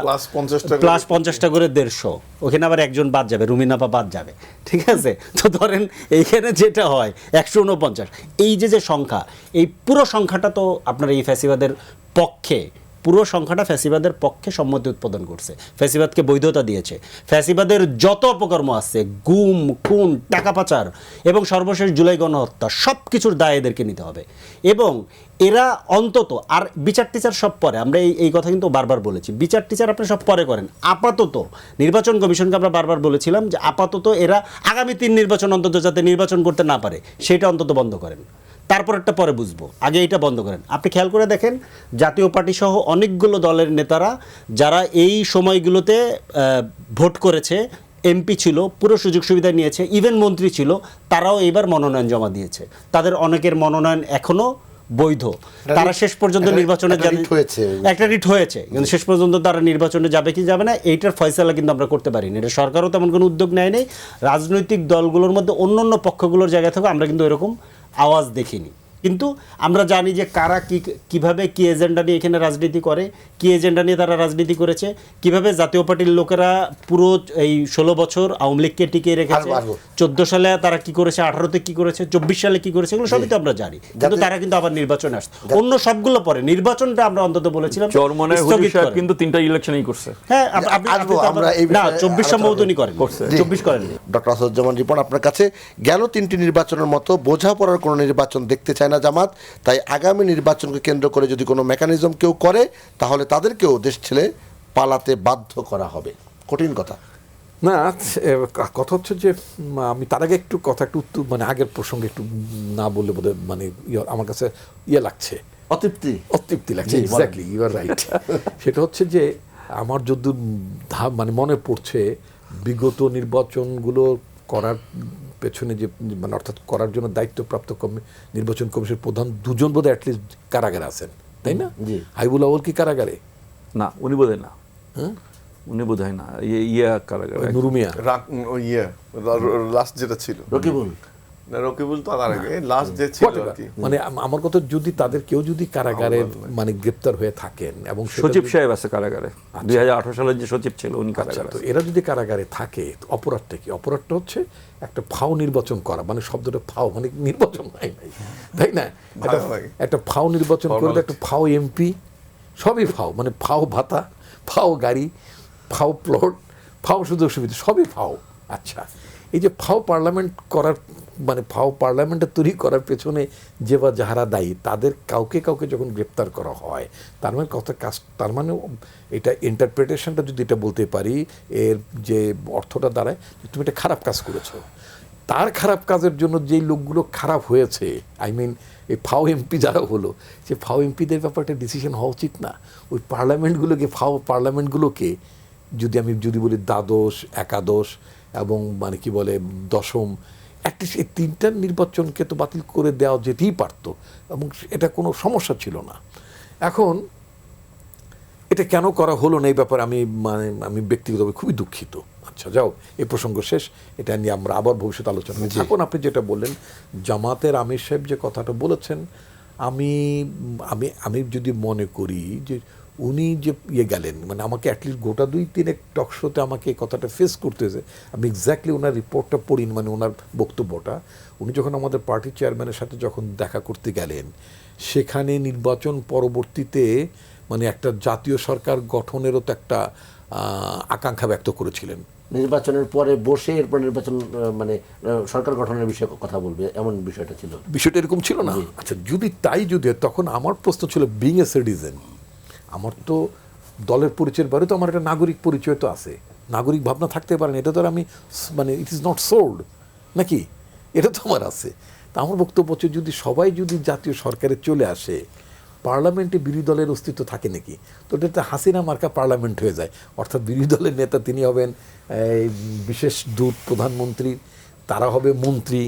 প্লাস 50টা করে 150, ওখানে আবার একজন বাদ যাবে, রুমিনাপা বাদ যাবে, ঠিক আছে? তো ধরেন এইখানে যেটা হয় 149, এই যে সংখ্যা, এই পুরো সংখ্যাটা তো আপনার এই ফ্যাসিবাদের পক্ষে পুরো সংখ্যাটা ফ্যাসিবাদের পক্ষে সম্মতি উৎপাদন করছে, ফ্যাসিবাদকে বৈধতা দিয়েছে। ফ্যাসিবাদের যত অপকর্ম আছে, গুম খুন টাকা পাচার এবং সর্বশেষ জুলাই গণহত্যা, সব কিছুর দায় এদেরকে নিতে হবে। এবং এরা অন্তত আর বিচার টিচার সব পরে, আমরা এই কথা কিন্তু বারবার বলেছি, বিচার টিচার আপনি সব পরে করেন, আপাতত নির্বাচন কমিশনকে আমরা বারবার বলেছিলাম যে আপাতত এরা আগামী 3 নির্বাচন অন্তত যাতে নির্বাচন করতে না পারে সেটা অন্তত বন্ধ করেন, তারপর একটা পরে বুঝবো, আগে এটা বন্ধ করেন। আপনি খেয়াল করে দেখেন জাতীয় পার্টি সহ অনেকগুলো দলের নেতারা যারা এই সময়গুলোতে ভোট করেছে, এমপি ছিল, পুরো সুযোগ সুবিধা নিয়েছে, ইভেন মন্ত্রী ছিল, তারাও এবার মনোনয়ন জমা দিয়েছে। তাদের অনেকের মনোনয়ন এখনো বৈধ, তারা শেষ পর্যন্ত নির্বাচনে একটা রিট হয়েছে, কিন্তু শেষ পর্যন্ত তারা নির্বাচনে যাবে কি যাবে না এইটার ফয়সালা কিন্তু আমরা করতে পারিনি। এটা সরকারও তেমন কোনো উদ্যোগ নেয় নেই, রাজনৈতিক দলগুলোর মধ্যে অন্য পক্ষগুলোর জায়গা থেকে আমরা কিন্তু এরকম আওয়াজ দেখিনি। কিন্তু আমরা জানি যে কারা কিভাবে কি এজেন্ডা নিয়ে এখানে রাজনীতি করে, কি এজেন্ডা নিয়ে তারা রাজনীতি করেছে, কিভাবে জাতীয় পার্টির লোকেরা পুরো এই 16 বছর আওয়ামী লীগকে টিকিয়ে রেখেছে, 14 সালে তারা কি করেছে, 18-তে কি করেছে, 24 সালে কি করেছে, এগুলো সবই তো আমরা জানি। কিন্তু তারা কিন্তু আবার নির্বাচনে আসছে, অন্য সবগুলো পরে, নির্বাচনটা আমরা অন্তত বলেছিলাম চরমনায় হুজুর সাহেব কিন্তু 3টা ইলেকশনই করছে। হ্যাঁ, না 24 সম্ভবত উনি করেন, 24 করেননি। ডক্টর আসাদুজ্জামান রিপন, আপনার কাছে গেল 3টি নির্বাচনের মতো বোঝাপড়ার কোনো নির্বাচন দেখতে চায় না জামাত, তাই আগামী নির্বাচনকে কেন্দ্র করে যদি কোনো মেকানিজম কেউ করে তাহলে তাদেরকেও দেশ ছেড়ে পালাতে বাধ্য করা হবে। কঠিন কথা না, কথা হচ্ছে যে আমি তার আগে একটু কথা একটু মানে আগের প্রসঙ্গে একটু না বললে বোধহয় মানে আমার কাছে লাগছে, অতৃপ্তি লাগছে। Exactly, you are right. সেটা হচ্ছে যে আমার যদ্দূর মানে মনে পড়ছে বিগত নির্বাচনগুলো করার পেছনে যে মানে অর্থাৎ করার জন্য দায়িত্বপ্রাপ্ত নির্বাচন কমিশনের প্রধান 2জন বোধহয় অ্যাটলিস্ট কারাগারে আছেন, তাই না? হাবিবুল আউয়াল কি কারাগারে? না, উনি বোধহয় না, উনি বোধহয় না, কারাগারে। নুরুমিয়া লাস্ট যেটা ছিল রকিবুল তো তার আগে লাস্ট যে ছিল আর কি। মানে আমার কথা, যদি তাদের কেউ যদি কারাগারে মানে গ্রেপ্তার হয়ে থাকেন এবং সচিব সাহেব আছে কারাগারে, 2018 সালের যে সচিব ছিল উনি কারাগারে। তো এরা যদি কারাগারে থাকে, অপরাধটা কি? অপরাধটা হচ্ছে একটা ফাও নির্বাচন করা, মানে শব্দটা ফাও মানে নির্বাচন নাই, তাই না? একটা ফাও নির্বাচন করলে একটা ফাও এমপি, সবই ফাও, মানে ফাও ভাতা, ফাও গাড়ি, ফাও প্লট, ফাও সুযোগ সুবিধা, সবই ফাও। আচ্ছা, এই যে ফাও পার্লামেন্ট করার মানে ফাও পার্লামেন্টে তৈরি করার পেছনে যে বা যাহারা দায়ী, তাদের কাউকে যখন গ্রেপ্তার করা হয়, তার মানে তার মানে এটা ইন্টারপ্রিটেশনটা যদি এটা বলতে পারি, এর যে অর্থটা দাঁড়ায় যে তুমি একটা খারাপ কাজ করেছো। তার খারাপ কাজের জন্য যেই লোকগুলো খারাপ হয়েছে, আই মিন এই ফাও এমপি যারা হলো, সে ফাও এমপিদের ব্যাপারটা ডিসিশন হওয়া উচিত না? ওই পার্লামেন্টগুলোকে যদি বলি দ্বাদশ, একাদশ এবং মানে কি বলে দশম, অ্যাটলিস্ট এই 3টা নির্বাচনকে তো বাতিল করে দেওয়া যেতেই পারতো এবং এটা কোনো সমস্যা ছিল না। এখন এটা কেন করা হলো না এই ব্যাপারে আমি ব্যক্তিগতভাবে খুবই দুঃখিত। আচ্ছা, যাও, এই প্রসঙ্গ শেষ, এটা নিয়ে আমরা আবার ভবিষ্যৎ আলোচনা করব। এখন আপনি যেটা বললেন, জামাতের আমির সাহেব যে কথাটা বলেছেন, আমি যদি মনে করি যে উনি যে গেলেন, মানে আমাকে অ্যাটলিস্ট গোটা 2-3 টক শোতে আমাকে এই কথাটা ফেস করতেছে। আমি এক্স্যাক্টলি ওনার রিপোর্টটা পড়িনি, মানে ওনার বক্তব্যটা। উনি যখন আমাদের পার্টি চেয়ারম্যানের সাথে যখন দেখা করতে গেলেন, সেখানে নির্বাচন পরবর্তীতে মানে একটা জাতীয় সরকার গঠনেরও তো একটা আকাঙ্ক্ষা ব্যক্ত করেছিলেন। নির্বাচনের পরে বসে এরপর নির্বাচন মানে সরকার গঠনের বিষয়ে কথা বলবে, এমন বিষয়টা ছিল। বিষয়টা এরকম ছিল না? আচ্ছা, যদি তখন আমার প্রশ্ন ছিল, বিং এ সিটিজেন, আমার তো দলের পরিচয়ের বাইরে তো আমার একটা নাগরিক পরিচয় তো আছে, নাগরিক ভাবনা থাকতে পারেন, এটা তো আর আমি মানে ইট ইজ নট সোল্ড নাকি, এটা তো আমার আছে। তা আমার বক্তব্য হচ্ছে, সবাই যদি জাতীয় সরকারে চলে আসে, পার্লামেন্টে বিরোধী দলের অস্তিত্ব থাকে নাকি? তো এটা হাসিনা মার্কা পার্লামেন্ট হয়ে যায়, অর্থাৎ বিরোধী দলের নেতা তিনি হবেন বিশেষ দূত প্রধানমন্ত্রী, তারা হবে মন্ত্রী,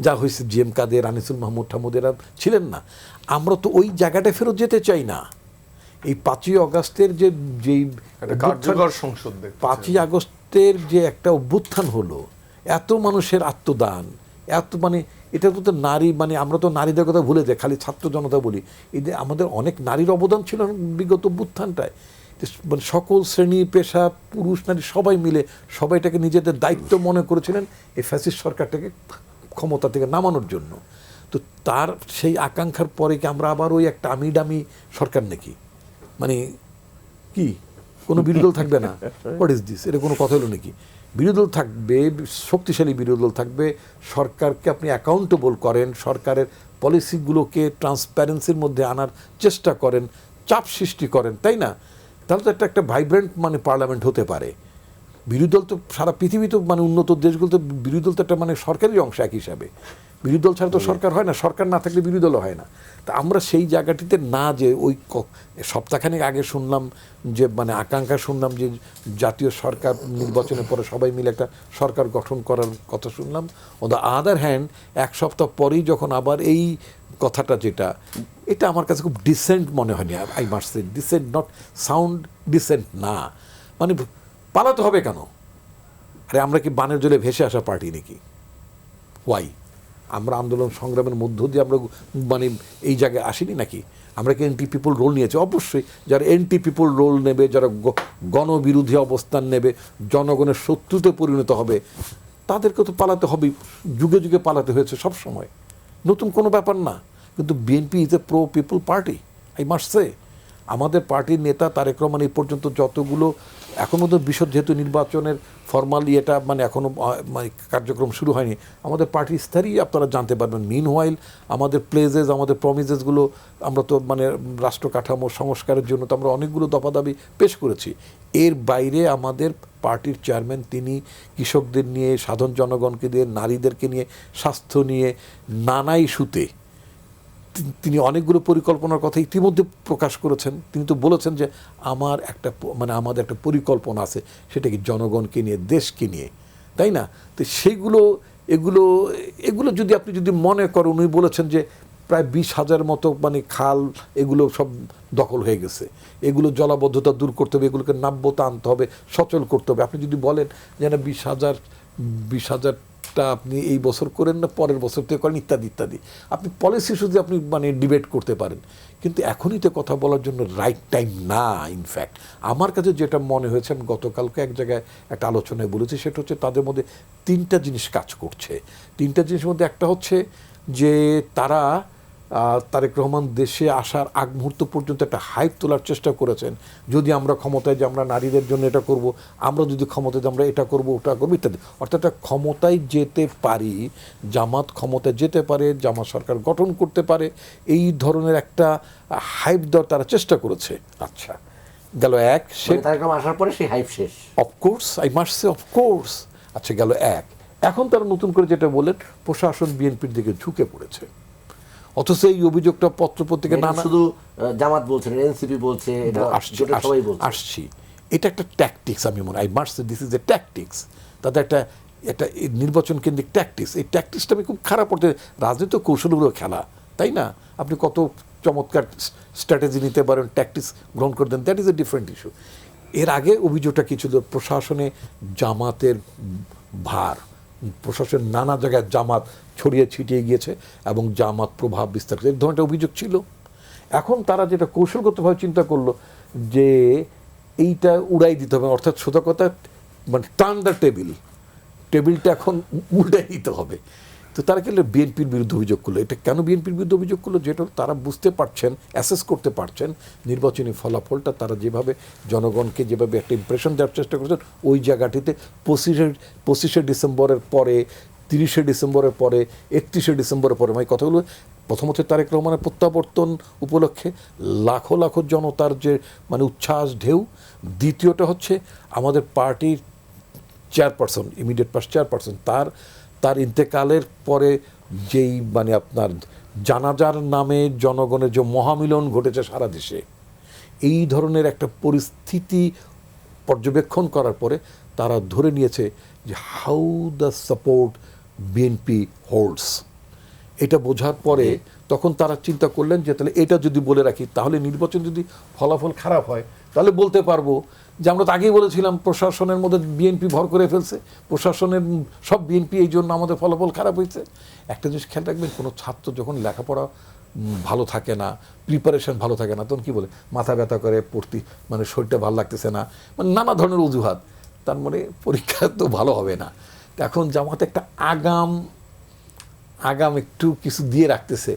যা হয়েছে জিএম কাদের, আনিসুল মাহমুদ ঠামুদেরা ছিলেন না। আমরা তো ওই জায়গাটায় ফেরত যেতে চাই না। এই 5ই আগস্টের যেই 5ই আগস্টের যে একটা অভ্যুত্থান হলো, এত মানুষের আত্মদান, এত মানে এটা তো নারী, মানে আমরা তো নারীদের কথা ভুলে যাই, খালি ছাত্র জনতা বলি, এদের আমাদের অনেক নারীর অবদান ছিল বিগত অভ্যুত্থানটায়। মানে সকল শ্রেণী পেশা, পুরুষ নারী সবাই মিলে সবাইটাকে নিজেদের দায়িত্ব মনে করেছিলেন এই ফ্যাসিস্ট সরকারটাকে ক্ষমতা থেকে নামানোর জন্য। তো তার সেই আকাঙ্ক্ষার পরে কি আমরা আবার ওই একটা আমি ডামি সরকার নাকি? মানে কি কোনো বিরোধী দল থাকবে না? What is this? এটা কোনো কথা হলো নাকি? বিরোধী দল থাকবে, শক্তিশালী বিরোধী দল থাকবে, সরকারকে আপনি অ্যাকাউন্টেবল করেন, সরকারের পলিসিগুলোকে ট্রান্সপারেন্সির মধ্যে আনার চেষ্টা করেন, চাপ সৃষ্টি করেন, তাই না? তাহলে তো একটা ভাইব্রেন্ট মানে পার্লামেন্ট হতে পারে। বিরোধী দল তো সারা পৃথিবী তো মানে উন্নত দেশগুলোতে বিরোধী দল তো একটা মানে সরকারি অংশ এক হিসাবে। বিরোধী দল ছাড়া তো সরকার হয় না, সরকার না থাকলে বিরোধী দলও হয় না। তা আমরা সেই জায়গাটিতে না, যে ওই সপ্তাহখানেক আগে শুনলাম যে মানে আকাঙ্ক্ষা শুনলাম যে জাতীয় সরকার নির্বাচনের পরে সবাই মিলে একটা সরকার গঠন করার কথা শুনলাম। অন দ্য আদার হ্যান্ড এক সপ্তাহ পরেই যখন আবার এই কথাটা, যেটা এটা আমার কাছে খুব ডিসেন্ট মনে হয়নি। I must say decent, not sound decent না। মানে পালাতে হবে কেন? আরে আমরা কি বানের জলে ভেসে আসা পার্টি নাকি? ওয়াই? আমরা আন্দোলন সংগ্রামের মধ্য দিয়ে আমরা মানে এই জায়গায় আসিনি নাকি? আমরা কি এন্টি পিপল রোল নিয়েছি? অবশ্যই যারা এন্টি পিপল রোল নেবে, যারা গণবিরোধী অবস্থান নেবে, জনগণের শত্রুতে পরিণত হবে, তাদেরকে তো পালাতে হবেই। যুগে যুগে পালাতে হয়েছে সব সময়, নতুন কোনো ব্যাপার না। কিন্তু BNP is a pro people party, I must সে। আমাদের পার্টির নেতা তারেক রহমান এই পর্যন্ত যতগুলো এখনও তো বিশদ, যেহেতু নির্বাচনের ফর্মালি এটা মানে এখনও মানে কার্যক্রম শুরু হয়নি, আমাদের পার্টির স্তরেই আপনারা জানতে পারবেন। মিন হোয়াইল আমাদের প্লেজেস, আমাদের প্রমিসেসগুলো আমরা তো মানে রাষ্ট্র কাঠামো সংস্কারের জন্য তো আমরা অনেকগুলো দফা দাবি পেশ করেছি। এর বাইরে আমাদের পার্টির চেয়ারম্যান তিনি কৃষকদের নিয়ে, সাধারণ জনগণকে দিয়ে, নারীদেরকে নিয়ে, স্বাস্থ্য নিয়ে নানা ইস্যুতে তিনি অনেকগুলো পরিকল্পনার কথা ইতিমধ্যে প্রকাশ করেছেন। তিনি তো বলেছেন যে আমার একটা মানে আমাদের একটা পরিকল্পনা আছে, সেটা কি জনগণকে নিয়ে, দেশকে নিয়ে, তাই না? তো সেইগুলো এগুলো এগুলো যদি আপনি যদি মনে করেন, উনি বলেছেন যে প্রায় 20,000 মতো মানে খাল এগুলো সব দখল হয়ে গেছে, এগুলো জলাবদ্ধতা দূর করতে হবে, এগুলোকে নাব্যতা আনতে হবে, সচল করতে হবে। আপনি যদি বলেন যে না 20,000টা আপনি এই বছর করেন না পরের বছর থেকে করেন ইত্যাদি ইত্যাদি, আপনি পলিসি শুধু আপনি মানে ডিবেট করতে পারেন, কিন্তু এখনই তো কথা বলার জন্য রাইট টাইম না। ইনফ্যাক্ট আমার কাছে যেটা মনে হয়েছে, আমি গতকালকে এক জায়গায় একটা আলোচনায় বলেছি, সেটা হচ্ছে তাদের মধ্যে 3টা জিনিস কাজ করছে। 3টা জিনিসের মধ্যে একটা হচ্ছে যে তারা তারেক রহমান দেশে আসার আগ মুহূর্ত পর্যন্ত একটা হাইপ তোলার চেষ্টা করেছেন, যদি আমরা ক্ষমতায় যে আমরা নারীদের জন্য এটা করব, আমরা যদি ক্ষমতায় যে আমরা এটা করব ওটা করবো ইত্যাদি। অর্থাৎ ক্ষমতায় যেতে পারি, জামাত ক্ষমতায় যেতে পারে, জামাত সরকার গঠন করতে পারে, এই ধরনের একটা হাইপ দেওয়ার তারা চেষ্টা করেছে। আচ্ছা গেল এক, সে তারেক রহমান আসার পরে সেই হাইপ শেষ। Of course, I must say of course. আচ্ছা গেল এক। এখন তারা নতুন করে যেটা বললেন, প্রশাসন বিএনপির দিকে ঝুঁকে পড়েছে, অথচ এই অভিযোগটা পত্রপত্রিকা না শুধু জামাত বলছে, এনসিপি বলছে, এটা সবাই বলছে। আসছি, এটা একটা ট্যাকটিক্স। আমি মনে I must say this is a tactics. তাদের একটা একটা নির্বাচন কেন্দ্রিক ট্যাকটিক্স। এই ট্যাকটিক্সটা আমি খুব খারাপ করতে, রাজনৈতিক কৌশলগুলো খেলা, তাই না? আপনি কত চমৎকার স্ট্র্যাটেজি নিতে পারেন, ট্যাকটিক্স গ্রহণ করে দেন, that is a different issue. এর আগে অভিযোগটা কি ছিল? প্রশাসনে জামাতের ভার, প্রশাসনের নানা জায়গায় জামাত ছড়িয়ে ছিটিয়ে গিয়েছে এবং জামাত প্রভাব বিস্তার করে, এই ধরনের অভিযোগ ছিল। এখন তারা যেটা কৌশলগতভাবে চিন্তা করলো যে এইটা উড়াই দিতে হবে, অর্থাৎ সোজা কথা মানে টার্ন দ্য টেবিলটা এখন উল্টাই দিতে হবে। তো তারা কিন্তু বিএনপির বিরুদ্ধে অভিযোগ করলো। এটা কেন বিএনপির বিরুদ্ধে অভিযোগ করলো? যেটা তারা বুঝতে পারছেন, অ্যাসেস করতে পারছেন নির্বাচনী ফলাফলটা, তারা যেভাবে জনগণকে যেভাবে একটা ইমপ্রেশন দেওয়ার চেষ্টা করেছেন, ওই জায়গাটিতে 25শে ডিসেম্বরের পরে, 30শে ডিসেম্বরের পরে, 31শে ডিসেম্বরের পরে, মানে কথাগুলো প্রথমত তারেক রহমানের প্রত্যাবর্তন উপলক্ষে লাখো লাখো জনতার যে মানে উচ্ছ্বাস ঢেউ, দ্বিতীয়টা হচ্ছে আমাদের পার্টির চেয়ারপারসন, ইমিডিয়েট পাস চেয়ারপারসন, তার ইন্তেকালের পরে যেই মানে আপনার জানাজার নামে জনগণের যে মহামিলন ঘটেছে সারা দেশে, এই ধরনের একটা পরিস্থিতি পর্যবেক্ষণ করার পরে তারা ধরে নিয়েছে যে how the support BNP holds. এটা বোঝার পরে তখন তারা চিন্তা করলেন যে তাহলে এটা যদি বলে রাখি, তাহলে নির্বাচন যদি ফলাফল খারাপ হয় তাহলে বলতে পারবো যে আমরা তো আগেই বলেছিলাম প্রশাসনের মধ্যে বিএনপি ভর করে ফেলছে, প্রশাসনের সব বিএনপি, এই জন্য আমাদের ফলাফল খারাপ হয়েছে। একটা জিনিস খেয়াল রাখবেন, কোনো ছাত্র যখন লেখাপড়া ভালো থাকে না, প্রিপারেশন ভালো থাকে না, তখন কী বলে? মাথা ব্যথা করে, পড়তে মানে শরীরটা ভালো লাগতেছে না, মানে নানা ধরনের অজুহাত, তার মানে পরীক্ষা তো ভালো হবে না। এখন জামাতে একটা আগাম আগাম একটু কিছু দিয়ে রাখতেছে,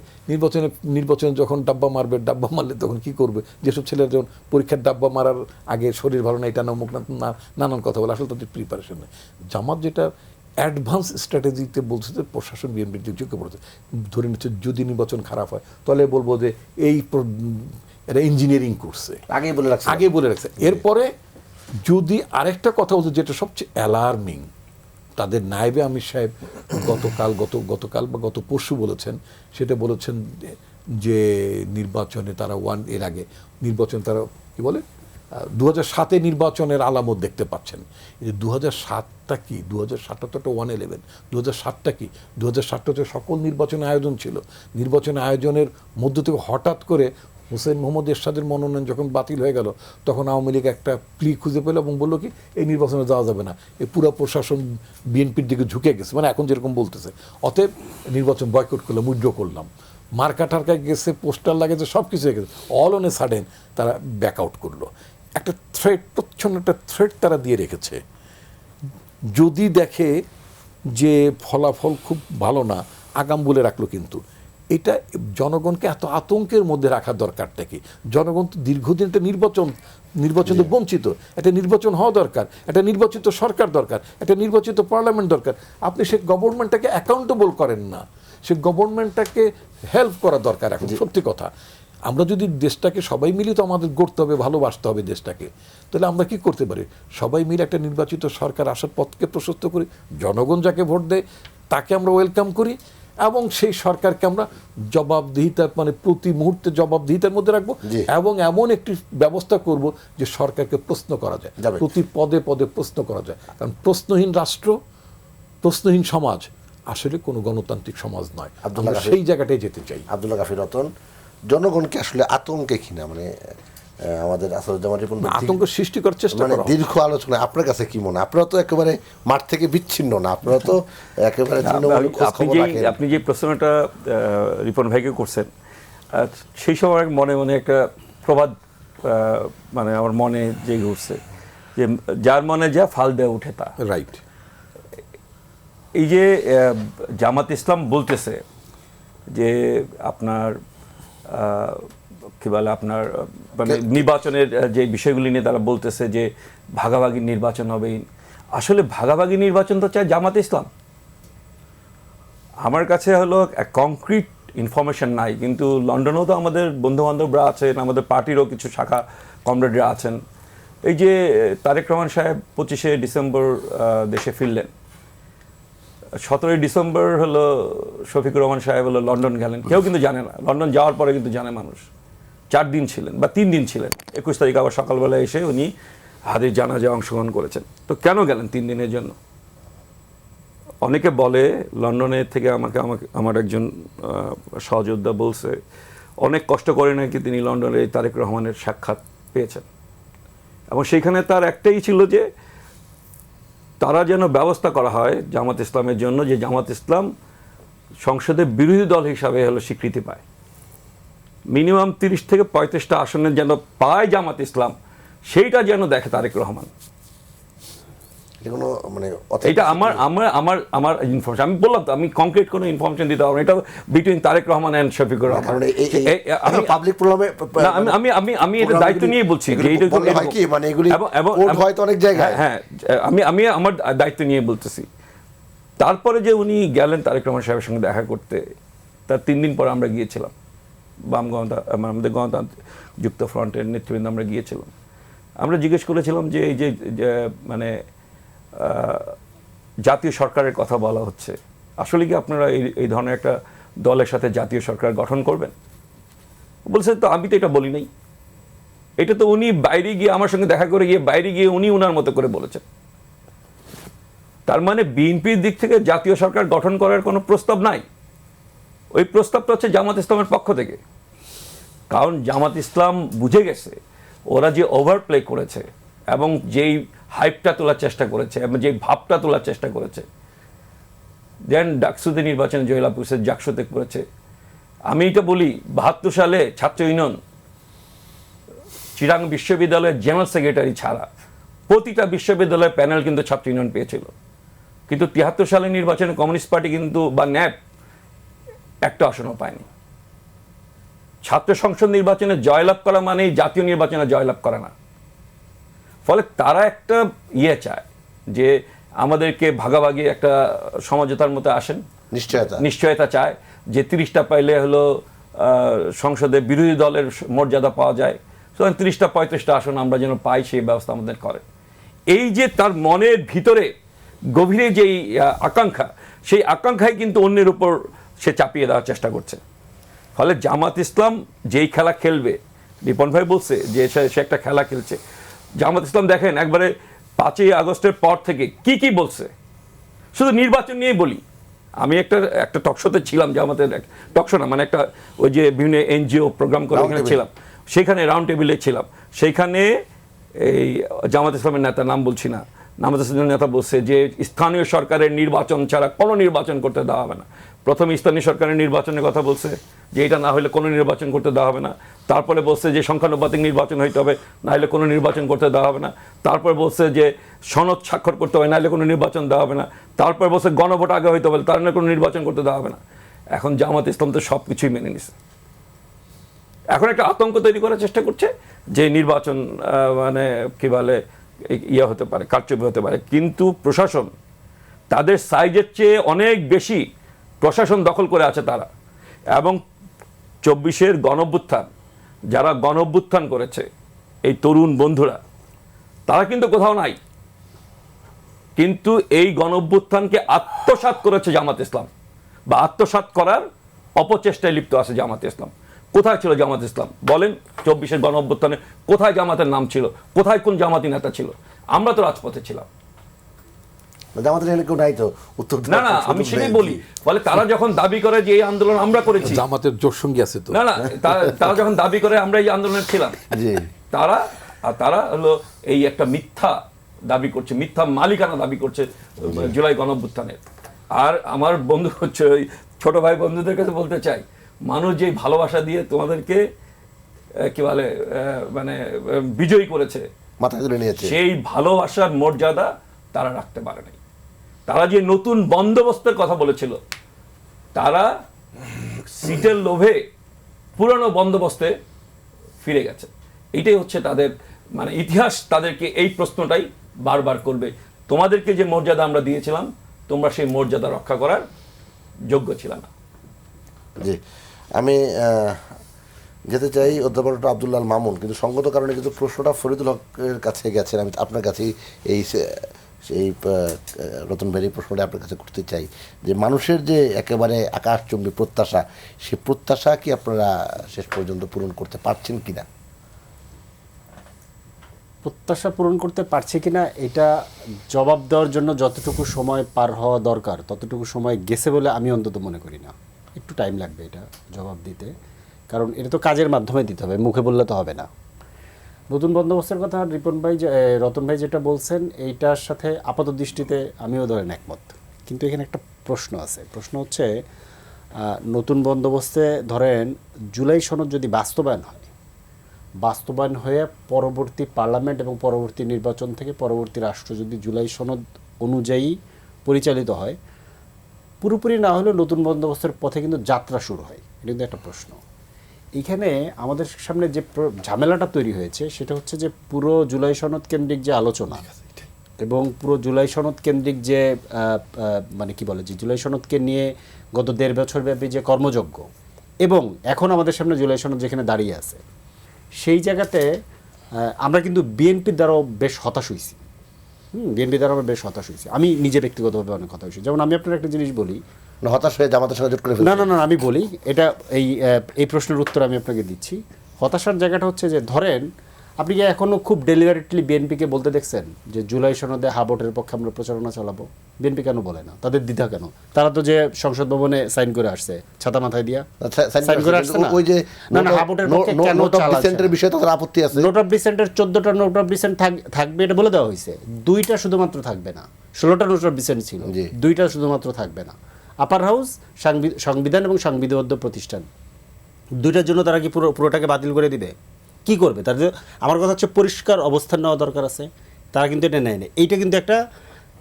নির্বাচনে যখন ডাব্বা মারলে তখন কি করবে, যেসব ছেলেরা যখন পরীক্ষার ডাব্বা মারার আগে শরীর ভালো না, এটা নমুক না, নানান কথা বলে, আসলে তাদের প্রিপারেশন নেই। জামাত যেটা অ্যাডভান্স স্ট্র্যাটেজিতে বলছে যে প্রশাসন বিএনপির দিকে ঝুঁকে পড়েছে, ধরে নিচ্ছে যদি নির্বাচন খারাপ হয় তাহলে বলবো যে এটা ইঞ্জিনিয়ারিং করছে, আগেই বলে রাখছে। এরপরে যদি আরেকটা কথা বলছে যেটা সবচেয়ে অ্যালার্মিং, তাদের নায়েবে আমির সাহেব গতকাল বা গত পরশু বলেছেন, সেটা বলেছেন যে নির্বাচনে তারা এর আগে নির্বাচন তারা কি বলে 2007 নির্বাচনের আলামত দেখতে পাচ্ছেন। এই 2007টা কি, 2007টা তো একটা 111, 2007টা কি, 2007টা তো সকল নির্বাচনের আয়োজন ছিল। নির্বাচনের আয়োজনের মধ্য থেকে হঠাৎ করে হোসেন মোহাম্মদ এরশাদের মনোনয়ন যখন বাতিল হয়ে গেল, তখন আওয়ামী লীগ একটা প্লি খুঁজে পেল এবং বললো কি এই নির্বাচনে যাওয়া যাবে না, এই পুরো প্রশাসন বিএনপির দিকে ঝুঁকে গেছে, মানে এখন যেরকম বলতেছে, অতএব নির্বাচন বয়কট করলাম, উইথড্র করলাম, মার্কা টার্কা গেছে, পোস্টার লাগেছে, সব কিছু হয়ে গেছে, অল অন এ সাডেন তারা ব্যাক আউট করলো। একটা থ্রেট, প্রচ্ছন্ন একটা থ্রেট তারা দিয়ে রেখেছে, যদি দেখে যে ফলাফল খুব ভালো না, আগাম বলে রাখলো। কিন্তু এটা জনগণকে এত আতঙ্কের মধ্যে রাখার দরকারটা কি? জনগণ তো দীর্ঘদিন একটা নির্বাচন তো বঞ্চিত, একটা নির্বাচন হওয়া দরকার, একটা নির্বাচিত সরকার দরকার, একটা নির্বাচিত পার্লামেন্ট দরকার। আপনি সে গভর্নমেন্টটাকে অ্যাকাউন্টেবল করেন না, সে গভর্নমেন্টটাকে হেল্প করা দরকার। এখন সত্যি কথা, আমরা যদি দেশটাকে সবাই মিলে তো আমাদের গড়তে হবে, ভালোবাসতে হবে দেশটাকে, তাহলে আমরা কি করতে পারি? সবাই মিলে একটা নির্বাচিত সরকার আসার পথকে প্রশস্ত করি, জনগণ যাকে ভোট দেয় তাকে আমরা ওয়েলকাম করি, এবং সেই সরকারকে আমরা জবাবদিহিতার মানে প্রতি মুহূর্তে জবাবদিহিতার মধ্যে রাখবো, এবং এমন একটি ব্যবস্থা করব যে সরকারকে প্রশ্ন করা যায়, প্রতি পদে পদে প্রশ্ন করা যায়। কারণ প্রশ্নহীন রাষ্ট্র, প্রশ্নহীন সমাজ আসলে কোনো গণতান্ত্রিক সমাজ নয়। আমরা সেই জায়গাটায় যেতে চাই। আব্দুল্লাহ গাফির রতন, জনগণকে আসলে আতঙ্কে কিনা, মানে আমাদের আসাদুজ্জামান রিপন আতঙ্ক সৃষ্টি করার চেষ্টা মানে করা, দীর্ঘ আলোচনা, আপনার কাছে কি মনে হয়? আপনারা তো একেবারে মাঠ থেকে বিচ্ছিন্ন না, আপনারা তো একেবারে আপনি যে প্রশ্নটা রিপন ভাইকে করছেন, সেই সময় মনে মনে একটা প্রবাদ মানে আমার মনে জেগে উঠছে যে যার মনে যা ফাল দেয়া উঠে তা। রাইট। এই যে জামাত ইসলাম বলতেছে যে আপনার কি বলে আপনার মানে নির্বাচনের যে বিষয়গুলি নিয়ে তারা বলতেছে যে ভাগাভাগি নির্বাচন হবে, আসলে ভাগাভাগি নির্বাচন তো চায় জামাত ইসলাম। আমার কাছে হলো কংক্রিট ইনফরমেশন নাই, কিন্তু লন্ডনেও তো আমাদের বন্ধুবান্ধবরা আছেন, আমাদের পার্টিরও কিছু শাখা কমরেডরা আছেন। এই যে তারেক রহমান সাহেব 25শে ডিসেম্বর দেশে ফিরলেন, 17ই ডিসেম্বর হলো শফিকুর রহমান সাহেব হলো লন্ডন গেলেন, কেউ কিন্তু জানে না। লন্ডন যাওয়ার পরে কিন্তু জানে মানুষ। 4 দিন ছিলেন বা 3 দিন ছিলেন, 21 তারিখ আবার সকালবেলা এসে উনি হাদির জানাজায় অংশগ্রহণ করেছেন। তো কেন গেলেন 3 দিনের জন্য? অনেকে বলে, লন্ডনের থেকে আমার একজন সহযোদ্ধা বলছে, অনেক কষ্ট করে নাকি তিনি লন্ডনে তারেক রহমানের সাক্ষাৎ পেয়েছেন, এবং সেইখানে তার একটাই ছিল যে তারা যেন ব্যবস্থা করা হয় জামাত ইসলামের জন্য, যে জামাত ইসলাম সংসদে বিরোধী দল হিসাবে হলো স্বীকৃতি পায়, মিনিমাম 30 থেকে 35টা আসনে যেন পায় জামাত ইসলাম, সেইটা যেন দেখে তারেক রহমান। এটা আমার ইনফরমেশন, আমি বললাম তো, আমি কংক্রিট কোনো ইনফরমেশন দিতে পারবো না। এটা between Tarek Rahman and Shafiqur Rahman. Public প্রোগ্রামে আমি এটা দায়িত্ব নিয়ে বলছি যে এইটা মানে এগুলি কোড হয় তো অনেক জায়গায়। হ্যাঁ, আমি আমার দায়িত্ব নিয়ে বলতেছি। তারপরে যে উনি গেলেন তারেক রহমান সাহেবের সঙ্গে দেখা করতে, তার 3 দিন পরে আমরা গিয়েছিলাম, আমাদের গণতান্ত্রিক যুক্ত ফ্রন্টের নেতৃবৃন্দ আমরা গিয়েছিলাম। আমরা জিজ্ঞেস করেছিলাম যে এই যে মানে জাতীয় সরকারের কথা বলা হচ্ছে, আসলে কি আপনারা এই ধরনের একটা দলের সাথে জাতীয় সরকার গঠন করবেন? বলছে তো আমি তো এটা বলি নাই, এটা তো উনি বাইরে গিয়ে আমার সঙ্গে দেখা করে গিয়ে বাইরে গিয়ে উনি ওনার মতো করে বলেছেন। তার মানে বিএনপির দিক থেকে জাতীয় সরকার গঠন করার কোনো প্রস্তাব নাই। ওই প্রস্তাবটা হচ্ছে জামাত ইসলামের পক্ষ থেকে। কারণ জামাত ইসলাম বুঝে গেছে ওরা যে ওভারপ্লে করেছে এবং যেই হাইপটা তোলার চেষ্টা করেছে এবং যে ভাবটা তোলার চেষ্টা করেছে, দেন ডাকসুতে নির্বাচনে জয়লাভ করেছে, জাকসুতে করেছে। আমি এটা বলি, 72 সালে ছাত্র ইউনিয়ন চিরাং বিশ্ববিদ্যালয়ের জেনারেল সেক্রেটারি ছাড়া প্রতিটা বিশ্ববিদ্যালয়ের প্যানেল কিন্তু ছাত্র ইউনিয়ন পেয়েছিল। কিন্তু 73 সালে নির্বাচনে কমিউনিস্ট পার্টি কিন্তু বা ন্যাপ একটা আসনও পায়নি। ছাত্র সংসদ নির্বাচনে জয়লাভ করা মানেই জাতীয় নির্বাচনে জয়লাভ করা না। ফলে তারা একটা চায় যে আমাদেরকে ভাগাভাগি একটা সমঝোতার মতো আসেন, নিশ্চয়তা চায় যে 30টা পাইলে হলো সংসদে বিরোধী দলের মর্যাদা পাওয়া যায়, সুতরাং 30টা 35টা আসন আমরা যেন পাই সেই ব্যবস্থা আমাদের করে। এই যে তার মনের ভিতরে গভীরে যেই আকাঙ্ক্ষা, সেই আকাঙ্ক্ষায় কিন্তু অন্যের উপর সে চাপিয়ে দেওয়ার চেষ্টা করছে। ফলে জামাত ইসলাম যেই খেলা খেলবে, রিপন ভাই বলছে যে সে একটা খেলা খেলছে। জামাত ইসলাম দেখেন একবারে 5ই আগস্টের পর থেকে কি বলছে, শুধু নির্বাচন নিয়েই বলি। আমি একটা টকশোতে ছিলাম, জামাতের টকশো না মানে একটা ওই যে বিভিন্ন এনজিও প্রোগ্রাম করে ওখানে ছিলাম, সেখানে রাউন্ড টেবিলে ছিলাম। সেইখানে এই জামাত ইসলামের নেতা, নাম বলছি না, জামাত ইসলামের নেতা বলছে যে স্থানীয় সরকারের নির্বাচন ছাড়া কোনো নির্বাচন করতে দেওয়া হবে না। প্রথমে স্থানীয় সরকারের নির্বাচনের কথা বলছে যে এটা না হলে কোনো নির্বাচন করতে দেওয়া হবে না। তারপরে বলছে যে সংখ্যানুপাতিক নির্বাচন হইতে হবে, না হলে কোনো নির্বাচন করতে দেওয়া হবে না। তারপরে বলছে যে সনদ স্বাক্ষর করতে হবে, না হলে কোনো নির্বাচন দেওয়া হবে না। তারপরে বলছে গণভোট আগে হইতে হবে, তার না কোনো নির্বাচন করতে দেওয়া হবে না। এখন জামাত ইসলাম তো সব কিছুই মেনে নিছে। এখন একটা আতঙ্ক তৈরি করার চেষ্টা করছে যে নির্বাচন মানে কি বলে হতে পারে, কারচুপি হতে পারে। কিন্তু প্রশাসন তাদের সাইজের চেয়ে অনেক বেশি প্রশাসন দখল করে আছে তারা। এবং 24-এর গণঅভ্যুত্থান, যারা গণঅভ্যুত্থান করেছে এই তরুণ বন্ধুরা, তারা কিন্তু কোথাও নাই, কিন্তু এই গণঅভ্যুত্থানকে আত্মসাৎ করেছে জামাত ইসলাম, বা আত্মসাৎ করার অপচেষ্টায় লিপ্ত আছে জামাত ইসলাম। কোথায় ছিল জামাত ইসলাম বলেন? 24-এর গণঅভ্যুত্থানে কোথায় জামাতের নাম ছিল? কোথায় কোন জামাতি নেতা ছিল? আমরা তো রাজপথে ছিলাম। না, আমি সেটাই বলি। ফলে তারা যখন দাবি করে যে এই আন্দোলন আমরা করেছি, জামাতের জোর সঙ্গী আছে তো, না তারা যখন দাবি করে আমরা এই আন্দোলনে ছিলাম, তারা হলো এই একটা মিথ্যা দাবি করছে, মিথ্যা মালিকানা দাবি করছে জুলাই গণঅভ্যুত্থানের। আর আমার বন্ধু হচ্ছে ওই ছোট ভাই বন্ধুদের কাছে বলতে চাই, মানুষ যেই ভালোবাসা দিয়ে তোমাদেরকে কি বলে মানে বিজয়ী করেছে, মাথায় তুলে নিয়েছে, সেই ভালোবাসার মর্যাদা তারা রাখতে পারে নাই। তারা যে নতুন বন্দোবস্তের কথা বলেছিল, তারা সিটের লোভে পুরনো বন্দোবস্তে ফিরে গেছে। এইটাই হচ্ছে তাদের মানে ইতিহাস তাদেরকে এই প্রশ্নটাই বারবার করবে, তোমাদেরকে যে মর্যাদা আমরা দিয়েছিলাম তোমরা সেই মর্যাদা রক্ষা করার যোগ্য ছিল না। জি, আমি যেতে চাই অধ্যাপক ডক্টর আব্দুল্লাহ আল মামুন, কিন্তু সঙ্গত কারণে কিন্তু প্রশ্নটা ফরিদুল হকের কাছে গেছেন। আমি আপনার কাছেই সেই রতন ভাইয়ের প্রশ্নটা আপনার কাছে করতে চাই যে মানুষের যে একেবারে আকাশচুম্বী প্রত্যাশা, সেই প্রত্যাশা কি আপনারা শেষ পর্যন্ত পূরণ করতে পারছেন কিনা? প্রত্যাশা পূরণ করতে পারছে কিনা এটা জবাব দেওয়ার জন্য যতটুকু সময় পার হওয়া দরকার ততটুকু সময় গেছে বলে আমি অন্তত মনে করি না। একটু টাইম লাগবে এটা জবাব দিতে, কারণ এটা তো কাজের মাধ্যমে দিতে হবে, মুখে বললে তো হবে না। নতুন বন্দোবস্তের কথা রতন ভাই যেটা বলছেন এইটার সাথে আপাত দৃষ্টিতে আমিও ধরেন একমত, কিন্তু এখানে একটা প্রশ্ন আছে। প্রশ্ন হচ্ছে নতুন বন্দোবস্তে ধরেন জুলাই সনদ যদি বাস্তবায়ন হয়ে পরবর্তী পার্লামেন্ট এবং পরবর্তী নির্বাচন থেকে পরবর্তী রাষ্ট্র যদি জুলাই সনদ অনুযায়ী পরিচালিত হয়, পুরোপুরি না হলেও নতুন বন্দোবস্তের পথে কিন্তু যাত্রা শুরু হয়। এটা কিন্তু একটা প্রশ্ন। এইখানে আমাদের সামনে যে ঝামেলাটা তৈরি হয়েছে সেটা হচ্ছে যে পুরো জুলাই সনদ কেন্দ্রিক যে আলোচনা এবং পুরো জুলাই সনদ কেন্দ্রিক যে মানে কি বলে যে জুলাই সনদকে নিয়ে গত 1.5 বছর ব্যাপী যে কর্মযজ্ঞ, এবং এখন আমাদের সামনে জুলাই সনদ যেখানে দাঁড়িয়ে আছে, সেই জায়গাতে আমরা কিন্তু বিএনপির দ্বারাও বেশ হতাশ হয়েছি। বিএনপির দ্বারা আমরা বেশ হতাশ হয়েছি। আমি নিজে ব্যক্তিগতভাবে অনেক হতাশ হয়েছি। যেমন আমি আপনার একটা জিনিস বলি, হতাশ হয়ে জামাতের সঙ্গে জোট করে না আমি বলি এটা এই প্রশ্নের উত্তর আমি আপনাকে দিচ্ছি। হতাশার জায়গাটা হচ্ছে যে ধরেন আপনি কি এখনো খুব ডেলিভারেটলি বিএনপিকে বলতে দেখছেন যে জুলাই সনদে হাবোটের পক্ষে আমরা প্রচারণা চালাবো? বিএনপি কেন বলে না? তাদের দ্বিধা কেন? তারা তো যে সংসদ ভবনে সাইন করে আসছে ছাতা মাথায় দিয়া সাইন করে আসছে না, ওই যে না হাবোটের পক্ষে কেন চালাচ্ছে বিষয়ে তাদের আপত্তি আছে। নোট অফ ডিসেন্টের 14টা নোট অফ ডিসেন্ট থাকবে এটা বলে দেওয়া হয়েছে, 2টা শুধুমাত্র থাকবে না। 16টা নোট অফ ডিসেন্ট ছিল, 2টা শুধুমাত্র থাকবে না। আপার হাউস, সংবিধান এবং সংবিধিবদ্ধ প্রতিষ্ঠান, 2টার জন্য তারা কি পুরোটাকে বাতিল করে দিবে? কি করবে? তার আমার কথা হচ্ছে পরিষ্কার অবস্থান নেওয়া দরকার আছে। তারা কিন্তু এটা নেয় না। এইটা কিন্তু একটা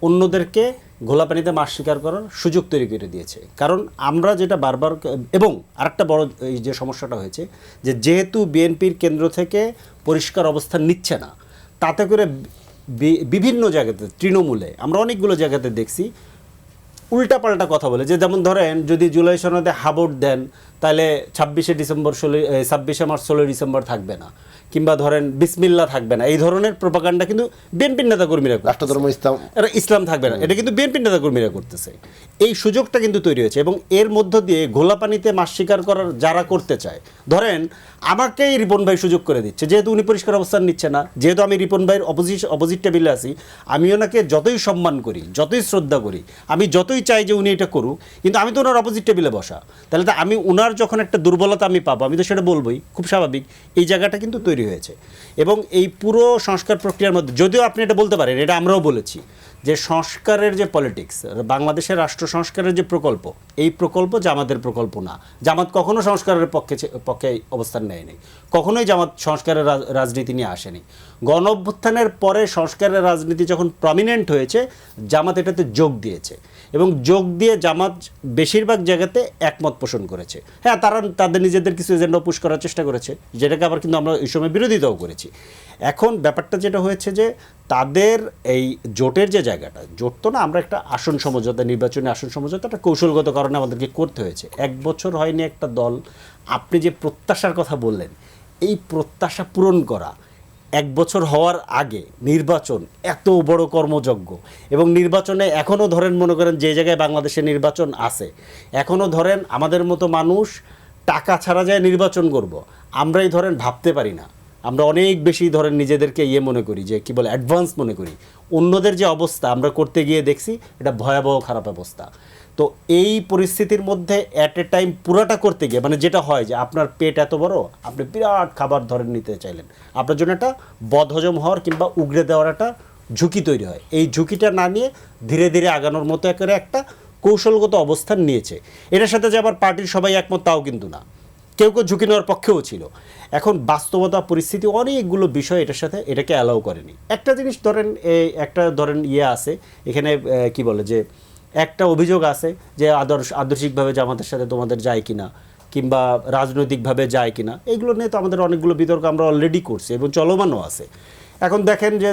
অন্যদেরকে ঘোলাপানিতে মাছ শিকার করার সুযোগ তৈরি করে দিয়েছে। কারণ আমরা যেটা বারবার, এবং আরেকটা বড় এই যে সমস্যাটা হয়েছে যে যেহেতু বিএনপির কেন্দ্র থেকে পরিষ্কার অবস্থান নিচ্ছে না, তাতে করে বিভিন্ন জায়গাতে তৃণমূলে আমরা অনেকগুলো জায়গাতে দেখছি উল্টাপাল্টা কথা বলে, যে যেমন ধরেন যদি জুলাই সনদে হাবড় দেন তাহলে 26শে মার্চ 16 ডিসেম্বর থাকবে না, কিংবা ধরেন বিসমিল্লাহ থাকবে না, এই ধরনের প্রোপাগান্ডা কিন্তু বিএনপির নেতাকর্মীরা করতেছে। রাষ্ট্রধর্ম ইসলাম, ইসলাম থাকবে না, এটা কিন্তু বিএনপির নেতাকর্মীরা করতেছে। এই সুযোগটা কিন্তু তৈরি হয়েছে, এবং এর মধ্য দিয়ে ঘোলাপানিতে মাছ শিকার করার যারা করতে চায়, ধরেন আমাকেই রিপন ভাই সুযোগ করে দিচ্ছে, যেহেতু উনি পরিষ্কার অবস্থান নিচ্ছে না, যেহেতু আমি রিপন ভাইয়ের অপোজিট টেবিলে আছি, আমি ওনাকে যতই সম্মান করি, যতই শ্রদ্ধা করি, আমি যতই চাই যে উনি এটা করুক, কিন্তু আমি তো ওনার অপোজিট টেবিলে বসা, তাহলে তো আমি ওনার যখন একটা দুর্বলতা আমি পাবো, আমি তো সেটা বলবোই, খুব স্বাভাবিক। এই জায়গাটা কিন্তু তৈরি হয়েছে। এবং এই পুরো সংস্কার প্রক্রিয়ার মধ্যে, যদিও আপনি এটা বলতে পারেন, এটা আমরাও বলেছি যে সংস্কারের যে পলিটিক্স, বাংলাদেশের রাষ্ট্র সংস্কারের যে প্রকল্প, এই প্রকল্প জামাতের প্রকল্প না। জামাত কখনো সংস্কারের পক্ষে অবস্থান নেয়নি, কখনোই জামাত সংস্কারের রাজনীতি নিয়ে আসেনি। গণ অভ্যুত্থানের পরে সংস্কারের রাজনীতি যখন প্রমিনেন্ট হয়েছে, জামাত এটাতে যোগ দিয়েছে, এবং যোগ দিয়ে জামাত বেশিরভাগ জায়গাতে একমত পোষণ করেছে। হ্যাঁ, তারা তাদের নিজেদের কিছু এজেন্ডা পুশ করার চেষ্টা করেছে, যেটাকে আবার কিন্তু আমরা এই সময় বিরোধিতাও করেছি। এখন ব্যাপারটা যেটা হয়েছে যে তাদের এই জোটের যে জায়গাটা, জোট তো না, আমরা একটা আসন সমঝোতা, নির্বাচনী আসন সমঝোতা একটা কৌশলগত কারণে আমাদেরকে করতে হয়েছে। 1 বছর হয়নি একটা দল, আপনি যে প্রত্যাশার কথা বললেন, এই প্রত্যাশা পূরণ করা 1 বছর হওয়ার আগে নির্বাচন এত বড় কর্মযজ্ঞ, এবং নির্বাচনে এখনও ধরেন, মনে করেন যে জায়গায় বাংলাদেশে নির্বাচন আছে, এখনও ধরেন আমাদের মতো মানুষ টাকা ছাড়া যায় নির্বাচন করব, আমরাই ধরেন ভাবতে পারি না। আমরা অনেক বেশি ধরেন নিজেদেরকে মনে করি, যে কি বলে, অ্যাডভান্স মনে করি। অন্যদের যে অবস্থা আমরা করতে গিয়ে দেখছি, এটা ভয়াবহ খারাপ অবস্থা। তো এই পরিস্থিতির মধ্যে অ্যাট এ টাইম পুরাটা করতে গিয়ে, মানে যেটা হয় যে আপনার পেট এত বড়, আপনি বিরাট খাবার ধরে নিতে চাইলেন, আপনার জন্য একটা বদহজম হওয়ার কিংবা উগড়ে দেওয়ার একটা ঝুঁকি তৈরি হয়। এই ঝুঁকিটা না নিয়ে ধীরে ধীরে আগানোর মতো একটা কৌশলগত অবস্থান নিয়েছে। এটার সাথে যে আবার পার্টির সবাই একমত তাও কিন্তু না, কেউ কেউ ঝুঁকি নেওয়ার পক্ষেও ছিল। এখন বাস্তবতা পরিস্থিতি অনেকগুলো বিষয় এটাকে অ্যালাউ করেনি। একটা জিনিস ধরেন, আছে এখানে, কি বলে, যে একটা অভিযোগ আছে যে আদর্শিকভাবে জামাতের সাথে তোমাদের যায় কিনা, কিংবা রাজনৈতিকভাবে যায় কিনা, এগুলো নিয়ে তো আমাদের অনেকগুলো বিতর্ক আমরা অলরেডি করছি এবং চলমানও আছে। এখন দেখেন যে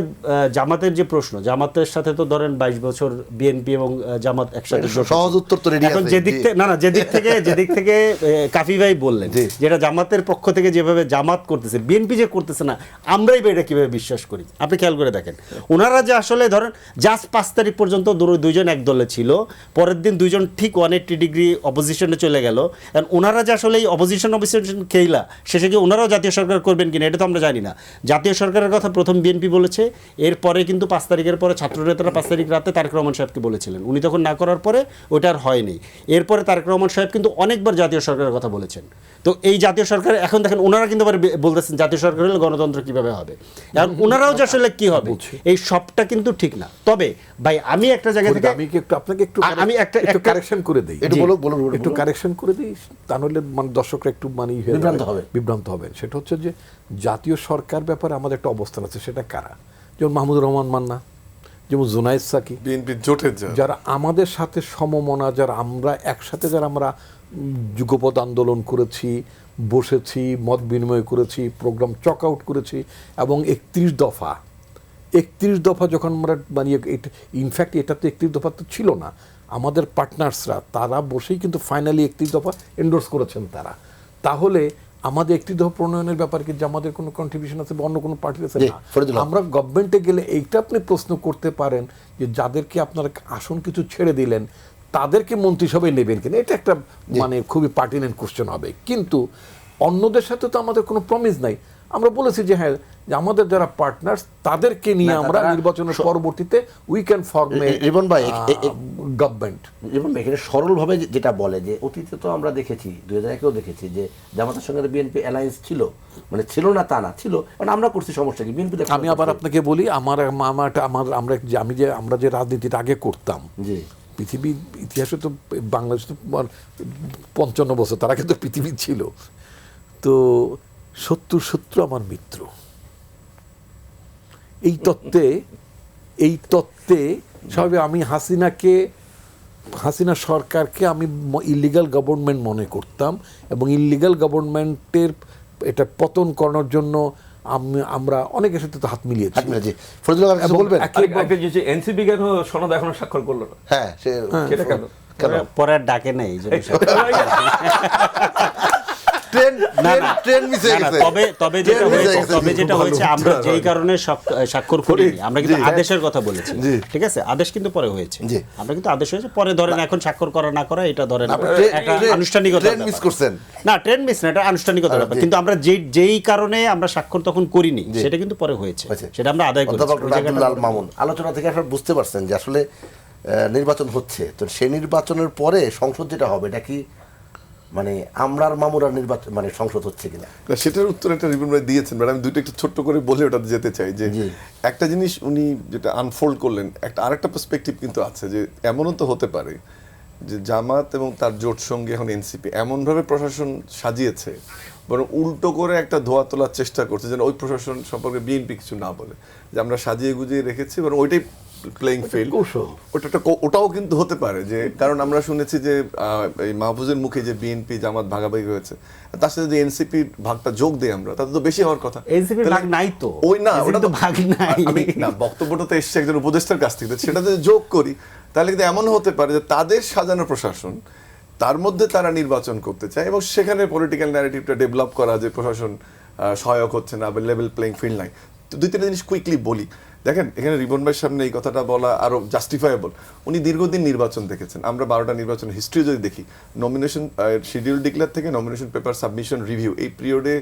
জামাতের যে প্রশ্ন, জামাতের সাথে তো ধরেন 22 বছর বিএনপি এবং জামাত একসাথে, সহজ উত্তর তো রেডি আছে। এখন যেদিক থেকে কাফি ভাই বললেন, যেটা জামাতের পক্ষ থেকে যেভাবে জামাত করতেছে, বিএনপি যে করতেছে না, আমরাই এটা কিভাবে বিশ্বাস করি? আপনি খেয়াল করে দেখেন, ওনারা যে আসলে ধরেন জাস্ট 5 তারিখ পর্যন্ত দুইজন এক দলে ছিল, পরের দিন দুইজন ঠিক 180 ডিগ্রি অপোজিশনে চলে গেল। ওনারা যে আসলে এই অপোজিশন খেলা, শেষে কি ওনারাও জাতীয় সরকার করবেন কিনা এটা তো আমরা জানি না। জাতীয় সরকারের কথা প্রথম বিএনপি বলেছে, এরপরে কিন্তু 5 তারিখের পরে ছাত্রনেতারা 5 তারিখ রাতে তারেক রহমান সাহেবকে বলেছিলেন, উনি তখন না করার পরে ওটা আর হয়নি। এরপরে তারেক রহমান সাহেব কিন্তু অনেকবার জাতীয় সরকারের কথা বলেছেন। তো এই জাতীয় সরকার এখন দেখেন ওনারা কিন্তু আবার বলতেছেন জাতীয় সরকার হলে গণতন্ত্র কিভাবে হবে, এখন ওনারাও যে আসলে কি হবে, এই সবটা কিন্তু ঠিক না। তবে ভাই আমি একটা জায়গা থেকে আপনাকে একটু কারেকশন করে দিই, একটু কারেকশন করে দিই, তাহলে মানে দর্শকরা একটু বিভ্রান্ত হবে। সেটা হচ্ছে যে জাতীয় সরকার ব্যাপারে আমাদের একটা অবস্থান আছে, সেটা কারা, যেমন মাহমুদুর রহমান মান্না, যেমন জুনায়েদ সাকি, বিএনপি জোটের যারা আমাদের সাথে সমমনা, যারা আমরা একসাথে, যারা আমরা যুগপৎ আন্দোলন করেছি, বসেছি, মত বিনিময় করেছি, প্রোগ্রাম চক আউট করেছি, এবং 31 দফা যখন আমরা বানিয়ে, ইনফ্যাক্ট এটা তো 31 দফা তো ছিল না, আমাদের পার্টনার্সরা তারা বসেই কিন্তু ফাইনালি 31 দফা এন্ডোর্স করেছেন তারা। তাহলে আমাদের 31 দফা প্রণয়নের ব্যাপারে কি আমাদের কোনো কন্ট্রিবিউশন আছে বা অন্য কোনো পার্টির আছে? না। আমরা গভর্নমেন্টে গেলে এইটা আপনি প্রশ্ন করতে পারেন যে যাদেরকে আপনারা আসন কিছু ছেড়ে দিলেন তাদেরকে মন্ত্রিসভায় নেবেন কিনা, এটা একটা মানে খুবই পার্টিনেন্ট কোশ্চেন হবে। কিন্তু অন্যদের সাথে তো আমাদের কোনো প্রমিস নাই। আমরা বলেছি যে হ্যাঁ, যে আমাদের যারা পার্টনার্স তাদেরকে নিয়ে আমরা নির্বাচনের পরবর্তীতে উই ক্যান ফর্ম গভর্নমেন্ট। এবং এখানে সরলভাবে যেটা বলে যে অতীতে তো আমরা দেখেছি, 2001-এও দেখেছি যে জামাতের সঙ্গে বিএনপি অ্যালায়েন্স ছিল, মানে ছিল না তা না, ছিল, কারণ আমরা করছি, সমস্যা কি? বিএনপি। আমি আবার আপনাকে বলি, আমরা যে রাজনীতিটা আগে করতাম, পৃথিবীর ইতিহাসে তো বাংলাদেশ তো 55 বছর, তারা কিন্তু পৃথিবী ছিল তো, শত্রু আমার মিত্র, এই তত্ত্বে স্বাভাবিক আমি হাসিনা সরকারকে আমি ইলিগাল গভর্নমেন্ট মনে করতাম, এবং ইলিগাল গভর্নমেন্টের এটা পতন করানোর জন্য আমরা অনেকের সাথে তো হাত মিলিয়েছি। জি ফজলুল হক কিছু বলবেন? এনসিপি কেন সনদ এখনো স্বাক্ষর করলো না? হ্যাঁ সেটা কেন? কেন পরে আর ডাকে নেই এই জন্য। ট্রেন মিস হয়ে গেছে। তবে যেটা হয়েছে আমরা যেই কারণে স্বাক্ষর করিনি, আমরা কিন্তু আদেশের কথা বলেছি, ঠিক আছে? আদেশ কিন্তু পরে হয়েছে, আমরা কিন্তু আদেশ হয়েছে পরে, ধরেন এখন স্বাক্ষর করা না করা এটা ধরেন একটা আনুষ্ঠানিকতা। ট্রেন মিস করছেন না, ট্রেন মিস না, এটা আনুষ্ঠানিকতা ব্যাপার। কিন্তু আমরা যেই কারণে আমরা স্বাক্ষর তখন করিনি সেটা কিন্তু পরে হয়েছে, সেটা আমরা আদায় করেছি। আব্দুল্লাহ আল মামুন, আলোচনা থেকে আপনারা বুঝতে পারছেন যে আসলে নির্বাচন হচ্ছে, তো সেই নির্বাচনের পরে সংসদ যেটা হবে এটা কি মানে আমরার মামুরার নির্বাচন মানে সংসদ হচ্ছে কিনা? না, সেটার উত্তর একটা রিপন ভাই দিয়েছেন, বাট আমি দুইটা একটু ছোট্ট করে বলে ওটাতে যেতে চাই যে একটা জিনিস উনি যেটা আনফোল্ড করলেন, একটা আরেকটা পার্সপেক্টিভ কিন্তু আছে যে এমনও তো হতে পারে যে জামাত এবং তার জোট সঙ্গে এখন এনসিপি এমনভাবে প্রশাসন সাজিয়েছে, বরং উল্টো করে একটা ধোয়া তোলার চেষ্টা করছে যেন ওই প্রশাসন সম্পর্কে বিএনপি কিছু না বলে, যে আমরা সাজিয়ে গুজিয়ে রেখেছি, বরং ওইটাই প্লেইং ফিল্ড। ওটাও কিন্তু হতে পারে, যে কারণ আমরা শুনেছি যে এই মাহফুজের মুখে যে বিএনপি জামাত ভাগাভাগি হয়েছে, তার সাথে যদি এনসিপি ভাগটা যোগ দেই আমরা, তাতে তো বেশি হওয়ার কথা। এনসিপি ভাগ নাই তো, ওই না, ওটা তো ভাগ নাই। আমি না, বক্তব্যটা তো এসছে একজন উপদেষ্টার কাছ থেকে, সেটা যদি যোগ করি তাহলে কিন্তু এমন হতে পারে যে তাদের সাজানো প্রশাসন, তার মধ্যে তারা নির্বাচন করতে চায় এবং সেখানে পলিটিক্যাল ন্যারেটিভটা ডেভেলপ করা যে প্রশাসন সহায়ক হচ্ছে না বা লেভেল প্লেইং ফিল্ড নাই। তো দুই তিনটা জিনিস কুইকলি বলি। দেখেন, এখানে রিবন ভাইয়ের সামনে এই কথাটা বলা আরো জাস্টিফায়েবল। উনি দীর্ঘদিন নির্বাচন দেখেছেন, আমরা 12টা নির্বাচন হিস্ট্রি যদি দেখি, নমিনেশন শিডিউল ডিক্লেয়ার থেকে নমিনেশন পেপার সাবমিশন রিভিউ, এই পিরিয়ডে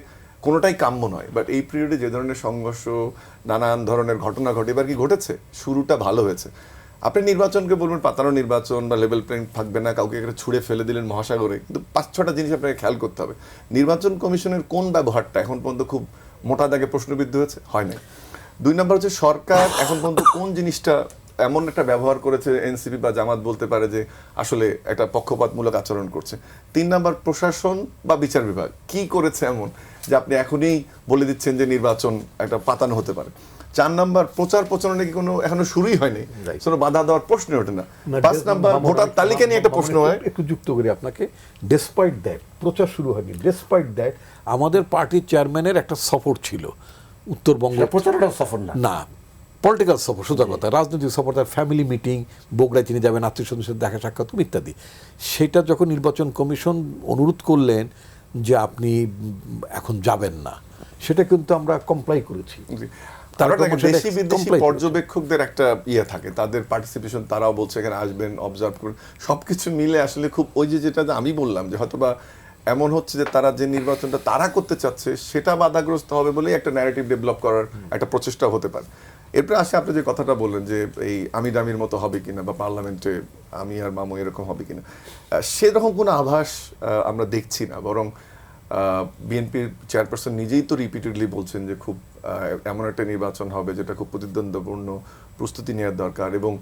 কোনোটাই কাম্য নয়, বাট এই পিরিয়ডে যে ধরনের সংঘর্ষ, নানান ধরনের ঘটনা ঘটে, এবার কি ঘটেছে? শুরুটা ভালো হয়েছে। আপনি নির্বাচনকে বলবেন পাতানো নির্বাচন বা লেভেল প্লেইং থাকবে না, কাউকে একটা ছুঁড়ে ফেলে দিলেন মহাসাগরে, কিন্তু 5-6টা জিনিস আপনাকে খেয়াল করতে হবে। নির্বাচন কমিশনের কোন ব্যবহারটা এখন পর্যন্ত খুব মোটা দাগে প্রশ্নবিদ্ধ হয়েছে? হয় নাই। 2 নম্বর হচ্ছে সরকার এখন পর্যন্ত কোন জিনিসটা এমন একটা ব্যবহার করেছে এনসিপি বা জামাত বলতে পারে যে আসলে একটা পক্ষপাতমূলক আচরণ করছে? 3 নম্বর প্রশাসন বা বিচার বিভাগ কি করেছে এমন যে আপনি এখনই বলে দিচ্ছেন যে নির্বাচন একটা পাতানো হতে পারে? 4 নম্বর প্রচার প্রচারণা কি কোনো এখনো শুরুই হয়নি, কোনো বাধা দেওয়ার প্রশ্ন ওঠে না। 5 নম্বর ভোটার তালিকা নিয়ে একটা প্রশ্ন হয়। একটু যুক্ত করি আপনাকে, ডেসপাইট দ্যাট প্রচার শুরু হয়নি, ডেসপাইট দ্যাট আমাদের পার্টির চেয়ারম্যানের একটা সফর ছিল উত্তরবঙ্গ, প্রচারণা সফর না পলিটিক্যাল সফর, সোজা কথা রাজনৈতিক সফর, তার ফ্যামিলি মিটিং, বগুড়ায় তিনি যাবেন, আত্মীয় স্বজনের সাথে দেখা সাক্ষাৎ ইত্যাদি। সেটা যখন নির্বাচন কমিশন অনুরোধ করলেন যে আপনি এখন যাবেন না, সেটা কিন্তু আমরা কমপ্লাই করেছি। দেশি বিদেশি পর্যবেক্ষকদের একটা ইয়ে থাকে, তাদের পার্টিসিপেশন, তারাও বলছে এখানে আসবেন, অবজার্ভ করুন, সবকিছু মিলে আসলে খুব ওই যে যেটা আমি বললাম যে হয়তোবা এমন হচ্ছে যে তারা যে নির্বাচনটা তারা করতে চাচ্ছে সেটা বাধাগ্রস্ত হবে বলেই একটা ন্যারেটিভ ডেভেলপ করার একটা প্রচেষ্টা হতে পারে। এরপরে আসে আপনি যে কথাটা বললেন যে এই আমি দামির মতো হবে কিনা বা পার্লামেন্টে আমি আর মামু এরকম হবে কিনা, সেরকম কোনো আভাস আমরা দেখছি না। বরং বিএনপির চেয়ারপারসন নিজেই তো রিপিটেডলি বলছেন যে খুব এমন একটা নির্বাচন হবে যেটা খুব প্রতিদ্বন্দ্বপূর্ণ, প্রস্তুতি নেওয়ার দরকার। এবং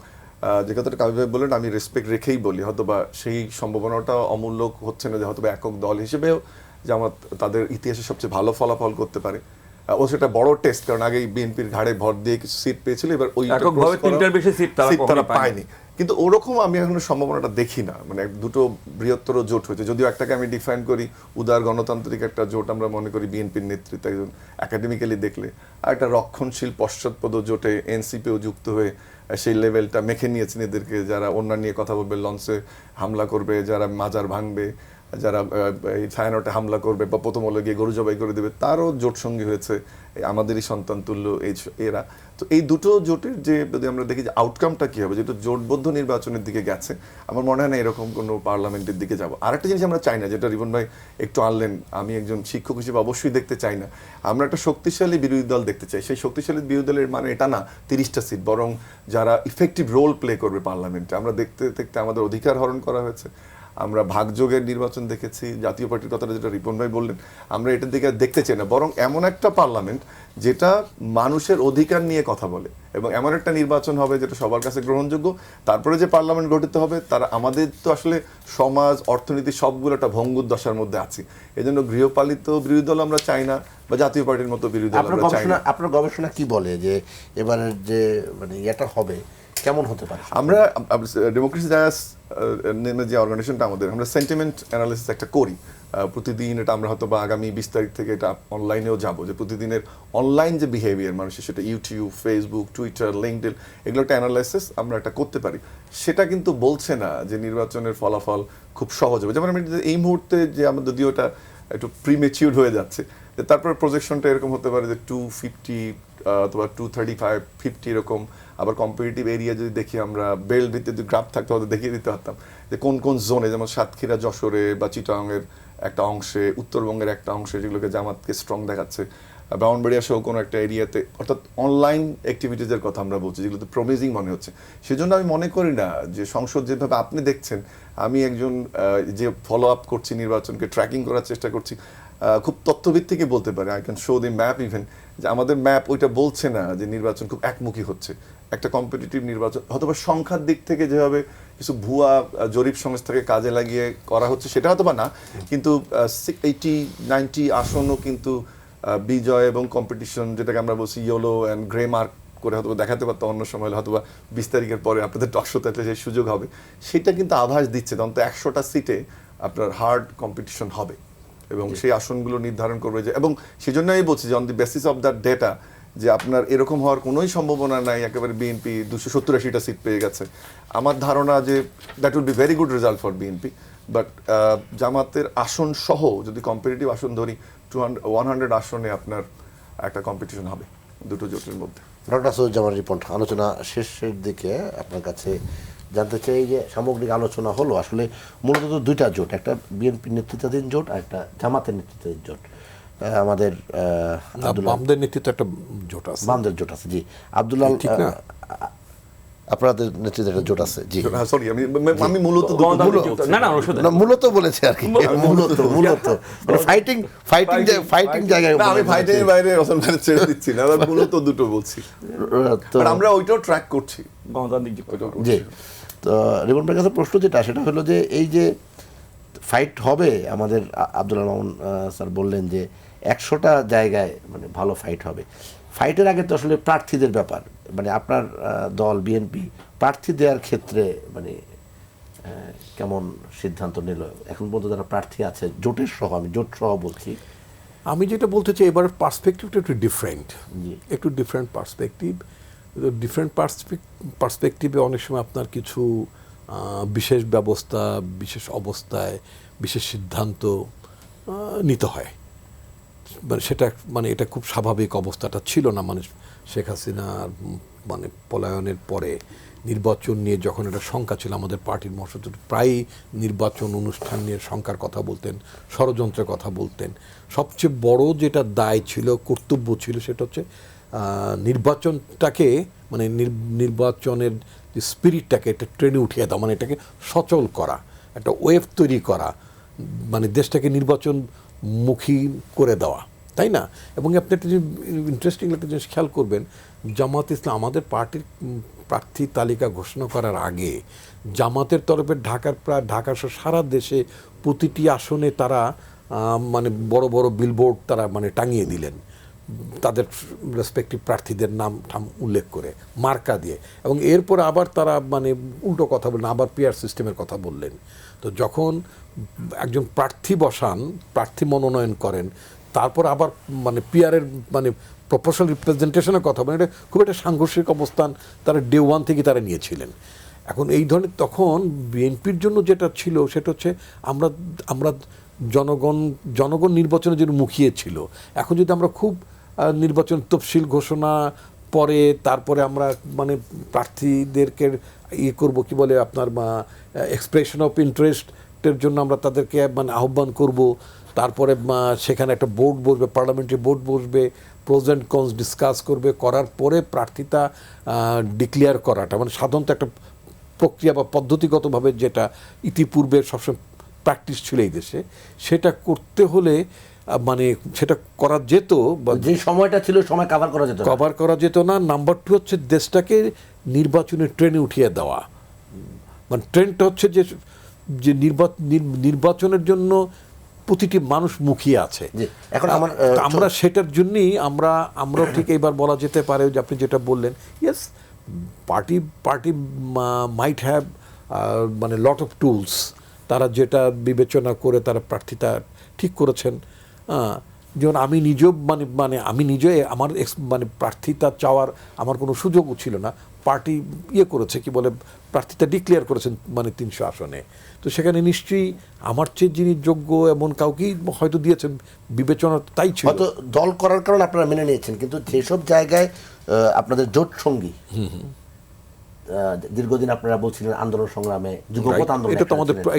যে কথাটা কাবি ভাই বললেন আমি রেসপেক্ট রেখেই বলি, হয়তোবা সেই সম্ভাবনাটা অমূল্য হচ্ছে না যে হয়তোবা একক দল হিসেবেও জামাত তাদের ইতিহাসে সবচেয়ে ভালো ফলাফল করতে পারে। ও সেটা বড় টেস্ট, কারণ আগে বিএনপির ঘাড়ে ভর দিয়ে কিছু সিট পেয়েছিল, এবার ওই সিট তারা পায়নি। কিন্তু ওরকম আমি এখনো সম্ভাবনাটা দেখি না। মানে দুটো বৃহত্তর জোট হয়েছে, যদিও একটাকে আমি ডিফাইন করি উদার গণতান্ত্রিক একটা জোট, আমরা মনে করি বিএনপির নেতৃত্বে একজন একাডেমিক্যালি দেখলে, আর একটা রক্ষণশীল পশ্চাৎপদ জোটে এনসিপিও যুক্ত হয়ে সেই লেভেলটা মেখে নিয়েছেন এদেরকে, যারা অন্যান্য নিয়ে কথা বলবে, লঞ্চে হামলা করবে, যারা মাজার ভাঙবে, যারা এই ছায়ানটে হামলা করবে বা প্রথম হলে গিয়ে গরু জবাই করে দেবে, তারও জোট সঙ্গী হয়েছে আমাদেরই সন্তান তুল্য এরা। তো এই দুটো জোটের যে যদি আমরা দেখি যে আউটকামটা কী হবে, যেটা জোটবদ্ধ নির্বাচনের দিকে গেছে, আমার মনে হয় না এরকম কোনো পার্লামেন্টের দিকে যাবো। আরেকটা জিনিস আমরা চাই না, যেটা রিবন ভাই একটু আনলেন, আমি একজন শিক্ষক হিসেবে অবশ্যই দেখতে চাই না, আমরা একটা শক্তিশালী বিরোধী দল দেখতে চাই। সেই শক্তিশালী বিরোধী দলের মানে এটা না 30টা সিট, বরং যারা ইফেক্টিভ রোল প্লে করবে পার্লামেন্টে। আমরা দেখতে দেখতে আমাদের অধিকার হরণ করা হয়েছে, আমরা ভাগযোগের নির্বাচন দেখেছি, জাতীয় পার্টির কথাটা যেটা রিপন ভাই বললেন, আমরা এটার দিকে দেখতে চাই না, বরং এমন একটা পার্লামেন্ট যেটা মানুষের অধিকার নিয়ে কথা বলে, এবং এমন একটা নির্বাচন হবে যেটা সবার কাছে গ্রহণযোগ্য। তারপরে যে পার্লামেন্ট গঠিত হবে, তারা আমাদের তো আসলে সমাজ, অর্থনীতি সবগুলো একটা ভঙ্গুর দশার মধ্যে আছি। এই জন্য গৃহপালিত বিরোধী দল আমরা চাই না, বা জাতীয় পার্টির মতো বিরোধী দল আমরা চাই না। আপনার গবেষণা কি বলে যে এবারের যে মানে ইয়েটা হবে, কেমন হতে পারে? আমরা ডেমোক্রেসি ডায়াস নামে যে অর্গানাইজেশনটা আমাদের, আমরা সেন্টিমেন্ট অ্যানালিসিস একটা করি প্রতিদিন। এটা আমরা হয়তো বা আগামী 20 তারিখ থেকে এটা অনলাইনেও যাব, যে প্রতিদিনের অনলাইন যে বিহেভিয়ার মানুষের, সেটা ইউটিউব, ফেসবুক, টুইটার, লিঙ্কডইন, এগুলো একটা অ্যানালাইসিস আমরা একটা করতে পারি। সেটা কিন্তু বলছে না যে নির্বাচনের ফলাফল খুব সহজ হবে। যেমন আমি এই মুহূর্তে যে আমাদের, যদিও ওটা একটু প্রিমেচিউর হয়ে যাচ্ছে, তারপর প্রজেকশনটা এরকম হতে পারে যে 250 অথবা 235, 50 এরকম। আবার কম্পিটিটিভ এরিয়া যদি দেখি আমরা, বেল্ট দিতে যদি গ্রাফ থাকতো হয়তো দেখিয়ে দিতে পারতাম যে কোন কোন জোনে, যেমন সাতক্ষীরা, যশোরে বা চিটাগাংয়ের একটা অংশে, উত্তরবঙ্গের একটা অংশে যেগুলোকে জামাতকে স্ট্রং দেখাচ্ছে, ব্রাহ্মণবাড়িয়া সহ কোনো একটা এরিয়াতে, অর্থাৎ অনলাইন অ্যাক্টিভিটিজের কথা আমরা বলছি যেগুলোতে প্রমিজিং মনে হচ্ছে। সেজন্য আমি মনে করি না যে সংসদ যেভাবে আপনি দেখছেন, আমি একজন যে ফলো আপ করছি নির্বাচনকে, ট্র্যাকিং করার চেষ্টা করছি, খুব তথ্যভিত্তিকই বলতে পারে, I can show the map even, যে আমাদের ম্যাপ ওইটা বলছে না যে নির্বাচন খুব একমুখী হচ্ছে। একটা কম্পিটিটিভ নির্বাচন হয়তো বা সংখ্যার দিক থেকে যেভাবে কিছু ভুয়া জরিপ সংস্থাকে কাজে লাগিয়ে করা হচ্ছে সেটা হয়তো বা না, কিন্তু 80-90 আসনও কিন্তু বিজয় এবং কম্পিটিশন, যেটাকে আমরা বলছি ইয়েলো অ্যান্ড গ্রে মার্ক করে হয়তো দেখাতে পারতাম অন্য সময়, হয়তো বা 20 তারিখের পরে আপনাদের টকশোতে যে সুযোগ হবে, সেটা কিন্তু আভাস দিচ্ছে অন্তত 100টা সিটে আপনার হার্ড কম্পিটিশন হবে এবং সেই আসনগুলো নির্ধারণ করবে। যে এবং সেই জন্য আমি বলছি যে on the basis of that data, যে আপনার এরকম হওয়ার কোনোই সম্ভাবনা নাই একেবারে বিএনপি 270-80টা সিট পেয়ে গেছে। আমার ধারণা যে that will be very good result for BNP, but জামাতের আসন সহ যদি কম্পিটিটিভ আসন ধরি, 100 আসনে আপনার একটা কম্পিটিশন হবে দুটো জোটের মধ্যে। ডক্টর আসাদুজ্জামান রিপন, আলোচনা শেষের দিকে আপনার কাছে জানতে চাই যে সামগ্রিক আলোচনা হলো আসলে মূলত তো দুইটা জোট, একটা বিএনপি নেতৃত্বাধীন জোট আর একটা জামাতের নেতৃত্বাধীন জোট। আমাদের বামদের নেতৃত্বে একটা জোট আছে, বামদের জোট আছে, জি। আব্দুল্লাহ, ঠিক না? আপনাদের নেতৃত্বে একটা জোট আছে, জি। সরি, আমি মূলত গণতান্ত্রিক যুক্ত- না না ওষুধ না, মূলত বলেছে আর কি, মূলত ফাইটিং জায়গায় না, আমি ফাইটিং এর বাইরে রসন ভাই ছেড়ে দিচ্ছি না, আমি মূলত দুটো বলছি। তো আর আমরা ওইটাও ট্র্যাক করছি, গণতান্ত্রিক যুক্ত। ওইটাও জি। করছি। তো রিপন ভাইয়ের কাছে প্রশ্ন যেটা, সেটা হলো যে এই যে ফাইট হবে, আমাদের আব্দুল্লাহ মামুন স্যার বললেন যে 100টা জায়গায় মানে ভালো ফাইট হবে। ফাইটের আগে তো আসলে প্রার্থীদের ব্যাপার, মানে আপনার দল বিএনপি প্রার্থী দেওয়ার ক্ষেত্রে মানে কেমন সিদ্ধান্ত নিল এখন পর্যন্ত যারা প্রার্থী আছে জোটের সহ, আমি জোট সহ বলছি। আমি যেটা বলতে চাই, এবার পার্সপেক্টিভটা একটু ডিফারেন্ট, জি। একটু ডিফারেন্ট পার্সপেক্টিভ। ডিফারেন্ট পার্সপেক্টিভে অনেক সময় আপনার কিছু বিশেষ ব্যবস্থা, বিশেষ অবস্থায় বিশেষ সিদ্ধান্ত নিতে হয়। মানে সেটা মানে এটা খুব স্বাভাবিক অবস্থাটা ছিল না। মানে শেখ হাসিনার মানে পলায়নের পরে নির্বাচন নিয়ে যখন একটা শঙ্কা ছিল, আমাদের পার্টির মহাসচিব প্রায়ই নির্বাচন অনুষ্ঠান নিয়ে শঙ্কার কথা বলতেন, ষড়যন্ত্রের কথা বলতেন। সবচেয়ে বড় যেটা দায় ছিল, কর্তব্য ছিল, সেটা হচ্ছে নির্বাচনটাকে মানে নির্বাচনের যে স্পিরিটটাকে একটা ট্রেনে উঠিয়ে দাও, মানে এটাকে সচল করা, একটা ওয়েভ তৈরি করা, মানে দেশটাকে নির্বাচনমুখী করে দেওয়া, তাই না? এবং আপনি একটা জিনিস ইন্টারেস্টিং একটা জিনিস খেয়াল করবেন, জামাত ইসলাম আমাদের পার্টির প্রার্থী তালিকা ঘোষণা করার আগে জামাতের তরফে ঢাকা সহ সারা দেশে প্রতিটি আসনে তারা মানে বড় বড় বিলবোর্ড তারা মানে টাঙিয়ে দিলেন তাদের রেসপেক্টিভ প্রার্থীদের নাম উল্লেখ করে, মার্কা দিয়ে। এবং এরপর আবার তারা মানে উল্টো কথা বললেন, আবার পিআর সিস্টেমের কথা বললেন। তো যখন একজন প্রার্থী বসান, প্রার্থী মনোনয়ন করেন, তারপর আবার মানে পিআরের মানে প্রপোর্শনাল রিপ্রেজেন্টেশনের কথা বলেন, এটা খুব একটা সাংঘর্ষিক অবস্থান তারা ডে ওয়ান থেকে তারা নিয়েছিলেন। এখন এই ধরনের তখন বিএনপির জন্য যেটা ছিল সেটা হচ্ছে আমরা জনগণ নির্বাচনের জন্য মুখিয়ে ছিল। এখন যদি আমরা খুব নির্বাচন তফসিল ঘোষণা পরে তারপরে আমরা মানে প্রার্থীদেরকে করব, কি বলে আপনার এক্সপ্রেশন অফ ইন্টারেস্টের জন্য আমরা তাদেরকে মানে আহ্বান করব, তারপরে সেখানে একটা বোর্ড বসবে, পার্লামেন্টারি বোর্ড বসবে, প্রোজ অ্যান্ড কনস ডিসকাস করবে, করার পরে প্রার্থিতা ডিক্লেয়ার করাটা মানে সাধারণত একটা প্রক্রিয়া বা পদ্ধতিগতভাবে যেটা ইতিপূর্বে সবসময় প্র্যাকটিস ছিল এই দেশে, সেটা করতে হলে মানে সেটা করা যেত, যে সময়টা ছিল সময় কভার করা যেত না। নাম্বার 2 হচ্ছে দেশটাকে নির্বাচনের ট্রেনে উঠিয়ে দেওয়া। মানে ট্রেনটা হচ্ছে যে নির্বাচনের জন্য প্রতিটি মানুষ মুখিয়ে আছে। এখন আমরা সেটার জন্যই আমরা ঠিক এইবার বলা যেতে পারে যে আপনি যেটা বললেন, yes party party might have মানে লট অফ টুলস, তারা যেটা বিবেচনা করে তারা প্রার্থীতা ঠিক করেছেন। যেমন আমি নিজেও আমি নিজে আমার মানে প্রার্থীতা চাওয়ার আমার কোনো সুযোগও ছিল না, পার্টি করেছে কি বলে প্রার্থীতা ডিক্লেয়ার করেছেন মানে 300 আসনে। তো সেখানে নিশ্চয়ই আমার চেয়ে যিনি যোগ্য এমন কাউকেই হয়তো দিয়েছেন, বিবেচনা তাই ছিল। হয়তো দল করার কারণে আপনারা মেনে নিয়েছেন, কিন্তু যেসব জায়গায় আপনাদের জোট সঙ্গী দীর্ঘদিন আপনারা বলছিলেন আন্দোলন সংগ্রামে যুগপৎ আন্দোলন,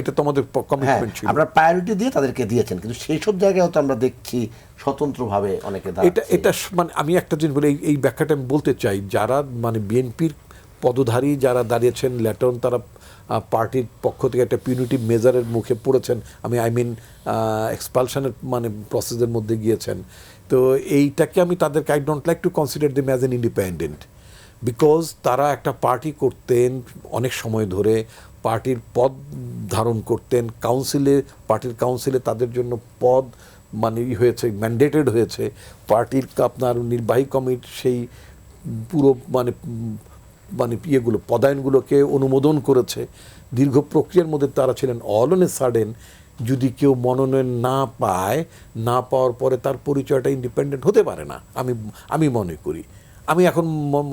এটা তো আমাদের কমিটমেন্ট ছিল। আপনারা প্রায়োরিটি দিয়ে তাদেরকে দিয়েছেন, কিন্তু সেই সব জায়গায় তো আমরা দেখছি স্বতন্ত্রভাবে অনেকে এটা মানে আমি একটা জিনিস বলি, এই ব্যাখ্যাটা আমি বলতে চাই, যারা মানে বিএনপির পদধারী যারা দাঁড়িয়েছেন ল্যাটন, তারা পার্টির পক্ষ থেকে একটা পিউনিটিভ মেজারের মুখে পড়েছেন, আই মিন এক্সপালশনের মানে প্রসেসের মধ্যে গিয়েছেন। তো এইটাকে আমি তাদেরকে I don't like to consider them as an independent, because তারা একটা পার্টি করতেন অনেক সময় ধরে, পার্টির পদ ধারণ করতেন, পার্টির কাউন্সিলে তাদের জন্য পদ মানে হয়েছে, ম্যান্ডেটেড হয়েছে, পার্টির আপনার নির্বাহী কমিটি সেই পুরো মানে পদায়নগুলোকে অনুমোদন করেছে। দীর্ঘ প্রক্রিয়ার মধ্যে তারা ছিলেন। অল অন এ সাডেন যদি কেউ মনোনয়ন না পাওয়ার পরে তার পরিচয়টা ইন্ডিপেন্ডেন্ট হতে পারে না, আমি মনে করি।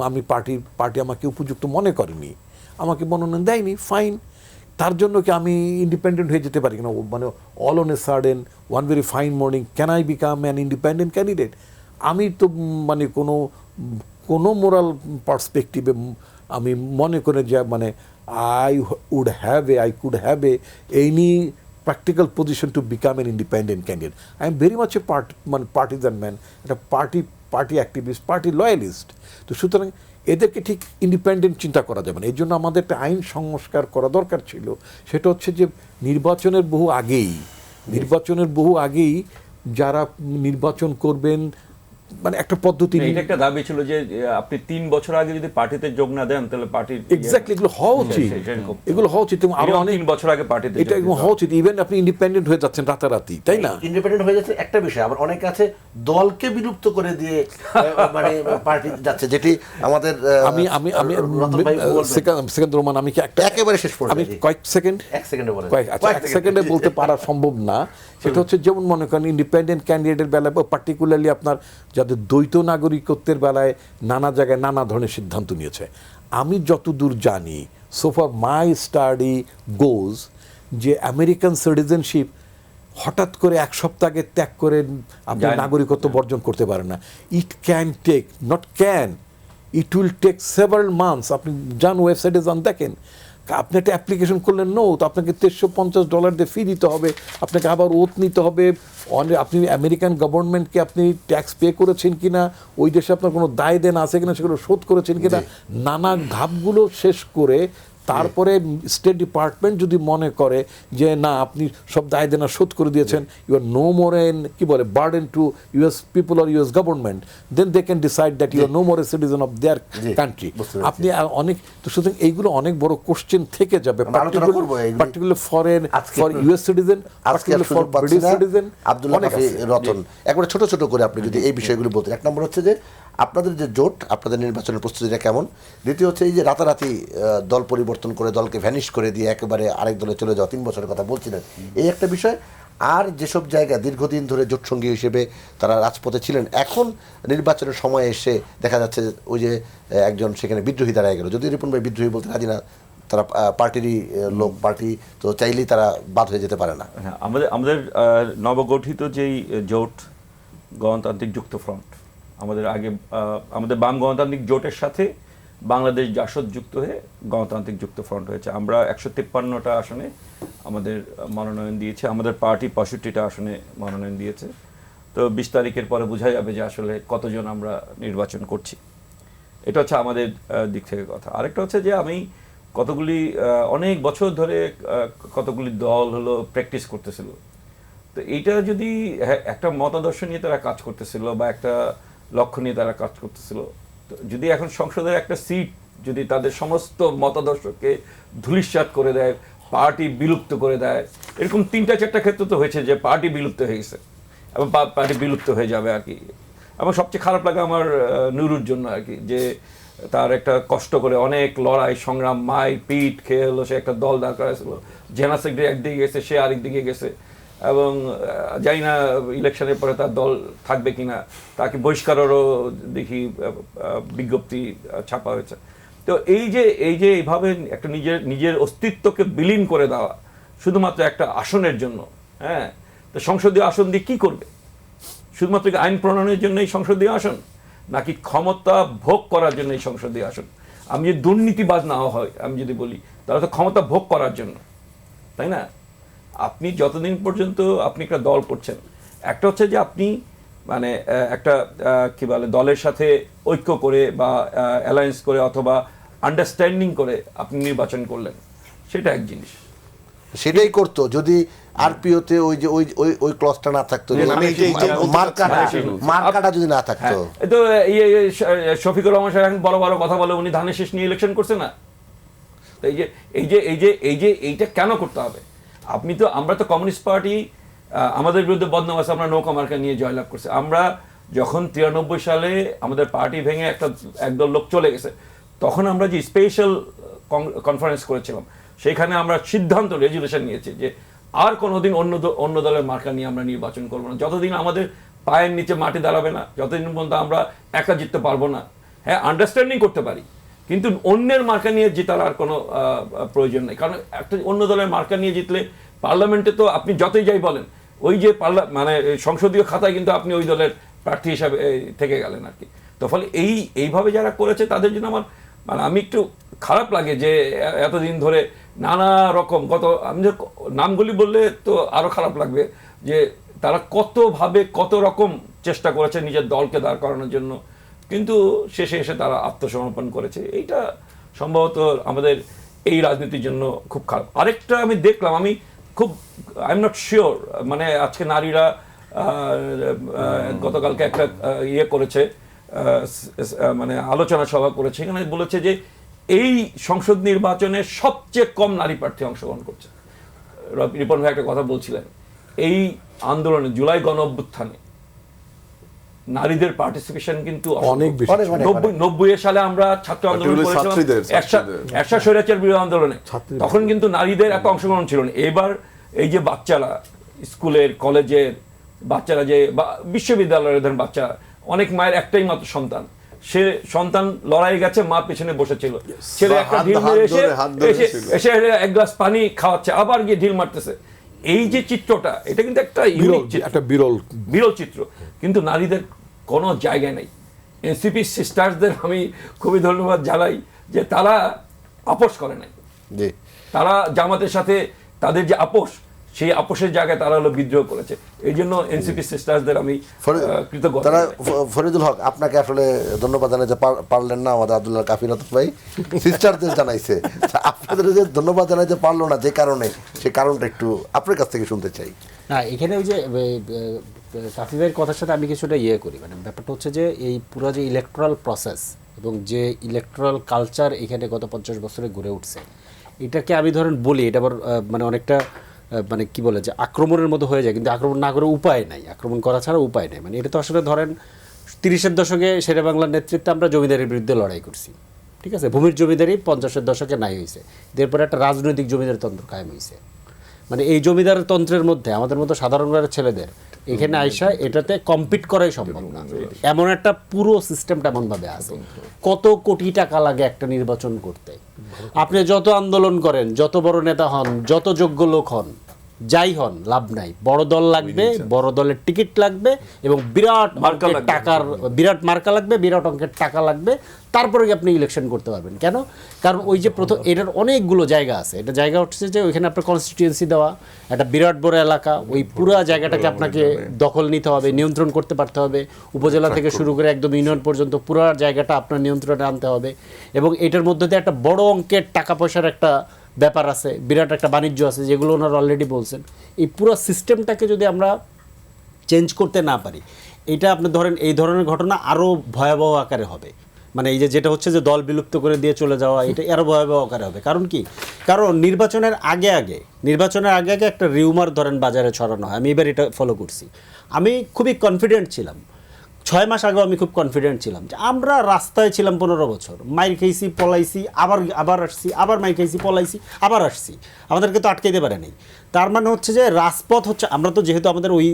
আমি পার্টি আমাকে উপযুক্ত মনে করেনি, আমাকে মনোনয়ন দেয়নি, ফাইন। তার জন্য কি আমি ইন্ডিপেন্ডেন্ট হয়ে যেতে পারি কিনা? মানে all on a sudden one very fine morning can I become an independent candidate? আমি তো মানে কোনো মোরাল পার্সপেক্টিভে আমি মনে করে যে মানে I could have any practical position to become an independent candidate. I am very much a partisan man, একটা পার্টি অ্যাক্টিভিস্ট, পার্টি লয়ালিস্ট। তো সুতরাং এদেরকে ঠিক ইন্ডিপেন্ডেন্ট চিন্তা করা যাবে না। এই জন্য আমাদের একটা আইন সংস্কার করা দরকার ছিল। সেটা হচ্ছে যে নির্বাচনের বহু আগেই যারা নির্বাচন করবেন মানে একটা পদ্ধতি, এটা একটা দাবি ছিল যে আপনি 3 বছর আগে যদি পার্টিতে যোগ না দেন তাহলে পার্টির এক্স্যাক্টলি এগুলো হওয়া উচিত এবং আরো অনেক 3 বছর আগে পার্টিতে এটা হওয়া উচিত। ইভেন আপনি ইন্ডিপেন্ডেন্ট হয়ে যাচ্ছেন রাতারাতি, তাই না? ইন্ডিপেন্ডেন্ট হয়ে যাচ্ছে একটা বিষয়, আবার অনেকে আছে দলকে বিলুপ্ত করে দিয়ে মানে পার্টি যাচ্ছে, যেটি আমাদের সেকেন্ড রোমান আমি কি একেবারে শেষ পর্যন্ত আমি কয়েক সেকেন্ড এক সেকেন্ডে বলেন, এক সেকেন্ডে বলতে পারা সম্ভব না। সেটা হচ্ছে যেমন মনে করেন ইন্ডিপেন্ডেন্ট ক্যান্ডিডেটের বেলায়, পার্টিকুলারলি আপনার যাদের দ্বৈত নাগরিকত্বের বেলায় নানা জায়গায় নানা ধরনের সিদ্ধান্ত নিয়েছে। আমি যতদূর জানি, সো ফর মাই স্টাডি গোজ, যে আমেরিকান সিটিজেনশিপ হঠাৎ করে 1 সপ্তাহ আগে ত্যাগ করে আপনি নাগরিকত্ব বর্জন করতে পারেন না। It will take several months. আপনি যান ওয়েবসাইটে যান, দেখেন, আপনি একটা অ্যাপ্লিকেশন করলেন, তো আপনাকে $350 দিয়ে ফি দিতে হবে, আপনাকে আবার ওথ নিতে হবে, আপনি আমেরিকান গভর্নমেন্টকে আপনি ট্যাক্স পে করেছেন কিনা, ওই দেশে আপনার কোনো দায় দেনা আছে কিনা, সেগুলো শোধ করেছেন কিনা, নানা ধাপগুলো শেষ করে তারপরে স্টেট ডিপার্টমেন্ট যদি মনে করে যে না আপনি সব দায় দেনা শোধ করে দিয়েছেন, you are no more burden to US people or US government, then they can decide that you are no more a citizen of their country. আপনি অনেক, তো সুতরাং এইগুলো অনেক বড় কোশ্চেন থেকে যাবে, particular for US citizen, particular for British citizen. Abdullah Kafi Ratan, একবারে ছোট ছোট করে আপনি যদি এই বিষয়গুলো বলতেন। এক নম্বর হচ্ছে যে আপনাদের যে জোট, আপনাদের নির্বাচনের প্রস্তুতিটা কেমন? দ্বিতীয় হচ্ছে এই যে রাতারাতি দল পরিবর্তন করে, দলকে ভ্যানিশ করে দিয়ে একেবারে আরেক দলে চলে যাওয়া, 3 বছরের কথা বলছিলেন, এই একটা বিষয়। আর যেসব জায়গা দীর্ঘদিন ধরে জোট সঙ্গী হিসেবে তারা রাজপথে ছিলেন, এখন নির্বাচনের সময় এসে দেখা যাচ্ছে ওই যে একজন সেখানে বিদ্রোহী দাঁড়ায় গেল, যদি রিপন ভাই বিদ্রোহী বলতে রাজি না, তারা পার্টিরই লোক, পার্টি তো চাইলেই তারা বাদ হয়ে যেতে পারে না। হ্যাঁ, আমাদের নবগঠিত যেই জোট গণতান্ত্রিক যুক্ত ফ্রন্ট, আমাদের বাম গণতান্ত্রিক জোটের সাথে বাংলাদেশ জাসদ যুক্ত হয়ে গণতান্ত্রিক যুক্ত ফ্রন্ট হয়েছে। আমরা 153টা আসনে আমাদের মনোনয়ন দিয়েছে, আমাদের পার্টি 65টা আসনে মনোনয়ন দিয়েছে। তো 20 তারিখের পরে বোঝা যাবে যে আসলে কতজন আমরা নির্বাচন করছি। এটা হচ্ছে আমাদের দিক থেকে কথা। আরেকটা হচ্ছে যে আমি অনেক বছর ধরে কতগুলি দল হলো প্র্যাকটিস করতেছিল। তো এইটা যদি একটা মতাদর্শ নিয়ে তারা কাজ করতেছিল বা একটা লক্ষ্য নিয়ে তারা কাজ করতেছিল, তো যদি এখন সংসদের একটা সিট যদি তাদের সমস্ত মতাদর্শকে ধূলিসাৎ করে দেয়, পার্টি বিলুপ্ত করে দেয়, এরকম 3-4টা ক্ষেত্র তো হয়েছে যে পার্টি বিলুপ্ত হয়ে গেছে এবং পার্টি বিলুপ্ত হয়ে যাবে আর কি। এবং সবচেয়ে খারাপ লাগে আমার নুরুর জন্য আর কি, যে তার একটা কষ্ট করে অনেক লড়াই সংগ্রাম মাই পিট খেয়ে হলো সে একটা দল দাঁড় করাইছিল। জেনারেল সেক্রেটারি একদিকে গেছে, সে আরেক দিকে গেছে, এবং জানি না ইলেকশনের পরে তার দল থাকবে কিনা, তাকে বহিষ্কারেরও দেখি বিজ্ঞপ্তি ছাপা হয়েছে। তো এই যে এইভাবে একটা নিজের অস্তিত্বকে বিলীন করে দেওয়া শুধুমাত্র একটা আসনের জন্য, হ্যাঁ, তো সংসদীয় আসন দিয়ে কী করবে? শুধুমাত্র কি আইন প্রণয়নের জন্য এই সংসদীয় আসন, নাকি ক্ষমতা ভোগ করার জন্য এই সংসদীয় আসন? আমি যদি দুর্নীতিবাজ না হয়, আমি যদি বলি, তাহলে তো ক্ষমতা ভোগ করার জন্য, তাই না? আপনি যতদিন পর্যন্ত আপনি একটা দল করছেন, একটা হচ্ছে যে আপনি মানে একটা কি বলে দলের সাথে ঐক্য করে বা অ্যালায়েন্স করে অথবা আন্ডারস্ট্যান্ডিং করে আপনি নির্বাচন করলেন, সেটা এক জিনিস। সেটাই করতো যদি আরপিওতে ওই যে ওই ক্লজটা না থাকতো, মার্কাটা যদি না থাকতো। হ্যাঁ, তো শফিকুর রহমান সাহেব এখন বড় বড় কথা বলে, উনি ধানের শীষ নিয়ে ইলেকশন করছে না। তো এইটা কেন করতে হবে? আমরা তো কমিউনিস্ট পার্টি, আমাদের বিরুদ্ধে বদনাম আছে, আমরা নৌকা মার্কা নিয়ে জয়লাভ করছি। আমরা যখন 93 সালে আমাদের পার্টি ভেঙে একদল লোক চলে গেছে, তখন আমরা যে স্পেশাল কনফারেন্স করেছিলাম, সেখানে আমরা সিদ্ধান্ত রেজুলেশন নিয়েছি যে আর কোনোদিন অন্য দলের মার্কা নিয়ে আমরা নির্বাচন করবো না। যতদিন আমাদের পায়ের নিচে মাটি দাঁড়াবে না, যতদিন পর্যন্ত আমরা একা জিততে পারবো না। হ্যাঁ, আন্ডারস্ট্যান্ডিং করতে পারি, কিন্তু অন্যের মার্কা নিয়ে জেতার আর কোনো প্রয়োজন নেই। কারণ একটা অন্য দলের মার্কা নিয়ে জিতলে পার্লামেন্টে তো আপনি যতই যাই বলেন, ওই যে মানে সংসদীয় খাতায় কিন্তু আপনি ওই দলের প্রার্থী হিসাবে থেকে গেলেন আর কি। তো ফলে এইভাবে যারা করেছে তাদের জন্য আমি একটু খারাপ লাগে যে এতদিন ধরে নানা রকম আমি যে নামগুলি বললে তো আরো খারাপ লাগবে, যে তারা কত রকম চেষ্টা করেছে নিজের দলকে দাঁড় করানোর জন্য, কিন্তু শেষে এসে তারা আত্মসমর্পণ করেছে। এইটা সম্ভবত আমাদের এই রাজনীতির জন্য খুব খারাপ। আরেকটা আমি দেখলাম, আই এম নট শিওর, মানে আজকে নারীরা গতকালকে একটা করেছে, মানে আলোচনা সভা করেছে, এখানে বলেছে যে এই সংসদ নির্বাচনে সবচেয়ে কম নারী প্রার্থী অংশগ্রহণ করছে। রিপন ভাই একটা কথা বলছিলেন, এই আন্দোলনে জুলাই গণ অভ্যুত্থানে নারীদের পার্টিসিপেশন কিন্তু অনেক বেশি। 90 সালে আমরা ছাত্র আন্দোলন করেছিলাম, একশা স্বৈরাচার বিরোধী আন্দোলনে, তখন কিন্তু নারীদের এত অংশগ্রহণ ছিল না। এবার এই যে বাচ্চারা স্কুলের কলেজের বাচ্চারা, যে বিশ্ববিদ্যালয়ের বাচ্চা, অনেক মায়ের একটাই মাত্র সন্তান, সে সন্তান লড়াই গেছে, মা পেছনে বসেছিল, ছেলে একটা ঢিল মেরে এসে এক গ্লাস পানি খাওয়াচ্ছে, আবার গিয়ে ঢিল মারতেছে। এই যে চিত্রটা, এটা কিন্তু একটা বিরল চিত্র, কিন্তু নারীদের কোনো জায়গায় নেই। এনসিপি সিস্টার্সদের আমি খুবই ধন্যবাদ জানাই যে তারা আপোষ করে নাই। তারা জামাতের সাথে তাদের যে আপোষ, সেই আপোষের জায়গায় তারা বিদ্রোহ করেছে। এই জন্য এনসিপি সিস্টার্সদের আমি কৃতজ্ঞ। ফরিদুল হক, আপনাকে আসলে ধন্যবাদ জানাইতে পারলেন না আমাদের আব্দুল্লাহ কাফি নতুফ ভাই, সিস্টারদের জানাইছে। আপনাদের যে ধন্যবাদ জানাইতে পারলো না, যে কারণে, সেই কারণটা একটু আপনার কাছ থেকে শুনতে চাই। না, এখানে ওই যে কাফি ভাইয়ের কথার সাথে আমি কিছুটা করি, মানে ব্যাপারটা হচ্ছে যে এই পুরো যে ইলেকট্রাল প্রসেস এবং যে ইলেকট্রাল কালচার এখানে গত 50 বছরে গড়ে উঠছে, এটাকে আমি বলি, এটা আবার মানে অনেকটা মানে কি বলে যে আক্রমণের মতো হয়ে যায়, কিন্তু আক্রমণ না করে উপায় নাই, আক্রমণ করা ছাড়া উপায় নেই। মানে এটা তো আসলে 30-এর দশকে শেরে বাংলার নেতৃত্বে আমরা জমিদারির বিরুদ্ধে লড়াই করছি, ঠিক আছে, ভূমির জমিদারি 50-এর দশকে নাই হয়েছে, এরপরে একটা রাজনৈতিক জমিদার তন্ত্র কায়েম হয়েছে। মানে এই জমিদার তন্ত্রের মধ্যে আমাদের মতো সাধারণ ঘরের ছেলেদের এখানে আইসা এটাতে কম্পিট করাই সম্ভব না, এমন একটা পুরো সিস্টেমটা এমনভাবে আছে। কত কোটি টাকা লাগে একটা নির্বাচন করতে, আপনি যত আন্দোলন করেন, যত বড় নেতা হন, যত যোগ্য লোক হন, যাই হন, লাভ নাই। বড় দল লাগবে, বড় দলের টিকিট লাগবে, এবং বিরাট মার্কা লাগবে, বিরাট অঙ্কের টাকা লাগবে, তারপরে আপনি ইলেকশন করতে পারবেন। কেন? কারণ ওই যে প্রথম এটার অনেকগুলো জায়গা আছে। এটা জায়গা হচ্ছে যে ওইখানে আপনার কনস্টিটিউয়েন্সি দেওয়া, একটা বিরাট বড় এলাকা, ওই পুরো জায়গাটাকে আপনাকে দখল নিতে হবে, নিয়ন্ত্রণ করতে পারতে হবে, উপজেলা থেকে শুরু করে একদম ইউনিয়ন পর্যন্ত পুরো জায়গাটা আপনার নিয়ন্ত্রণে আনতে হবে। এবং এটার মধ্যে দিয়ে একটা বড় অঙ্কের টাকা পয়সার একটা ব্যাপার আছে, বিরাট একটা বাণিজ্য আছে, যেগুলো ওনারা অলরেডি বলছেন। এই পুরো সিস্টেমটাকে যদি আমরা চেঞ্জ করতে না পারি, এটা আপনি এই ধরনের ঘটনা আরও ভয়াবহ আকারে হবে। মানে এই যেটা হচ্ছে যে দল বিলুপ্ত করে দিয়ে চলে যাওয়া, এটা আরও ভয়াবহ আকারে হবে। কারণ কি? কারণ নির্বাচনের আগে একটা রিউমার বাজারে ছড়ানো হয়। আমি এবার এটা ফলো করছি, আমি খুবই কনফিডেন্ট ছিলাম 6 মাস আগেও আমি খুব কনফিডেন্ট ছিলাম যে আমরা রাস্তায় ছিলাম 15 বছর, মাইর খেয়েছি, পলাইছি, আবার আসছি, আবার মাইর খেয়েছি, পলাইছি, আবার আসছি, আমাদেরকে তো আটকাইতে পারে নাই। তার মানে হচ্ছে যে রাজপথ হচ্ছে, আমরা তো যেহেতু আমাদের ওই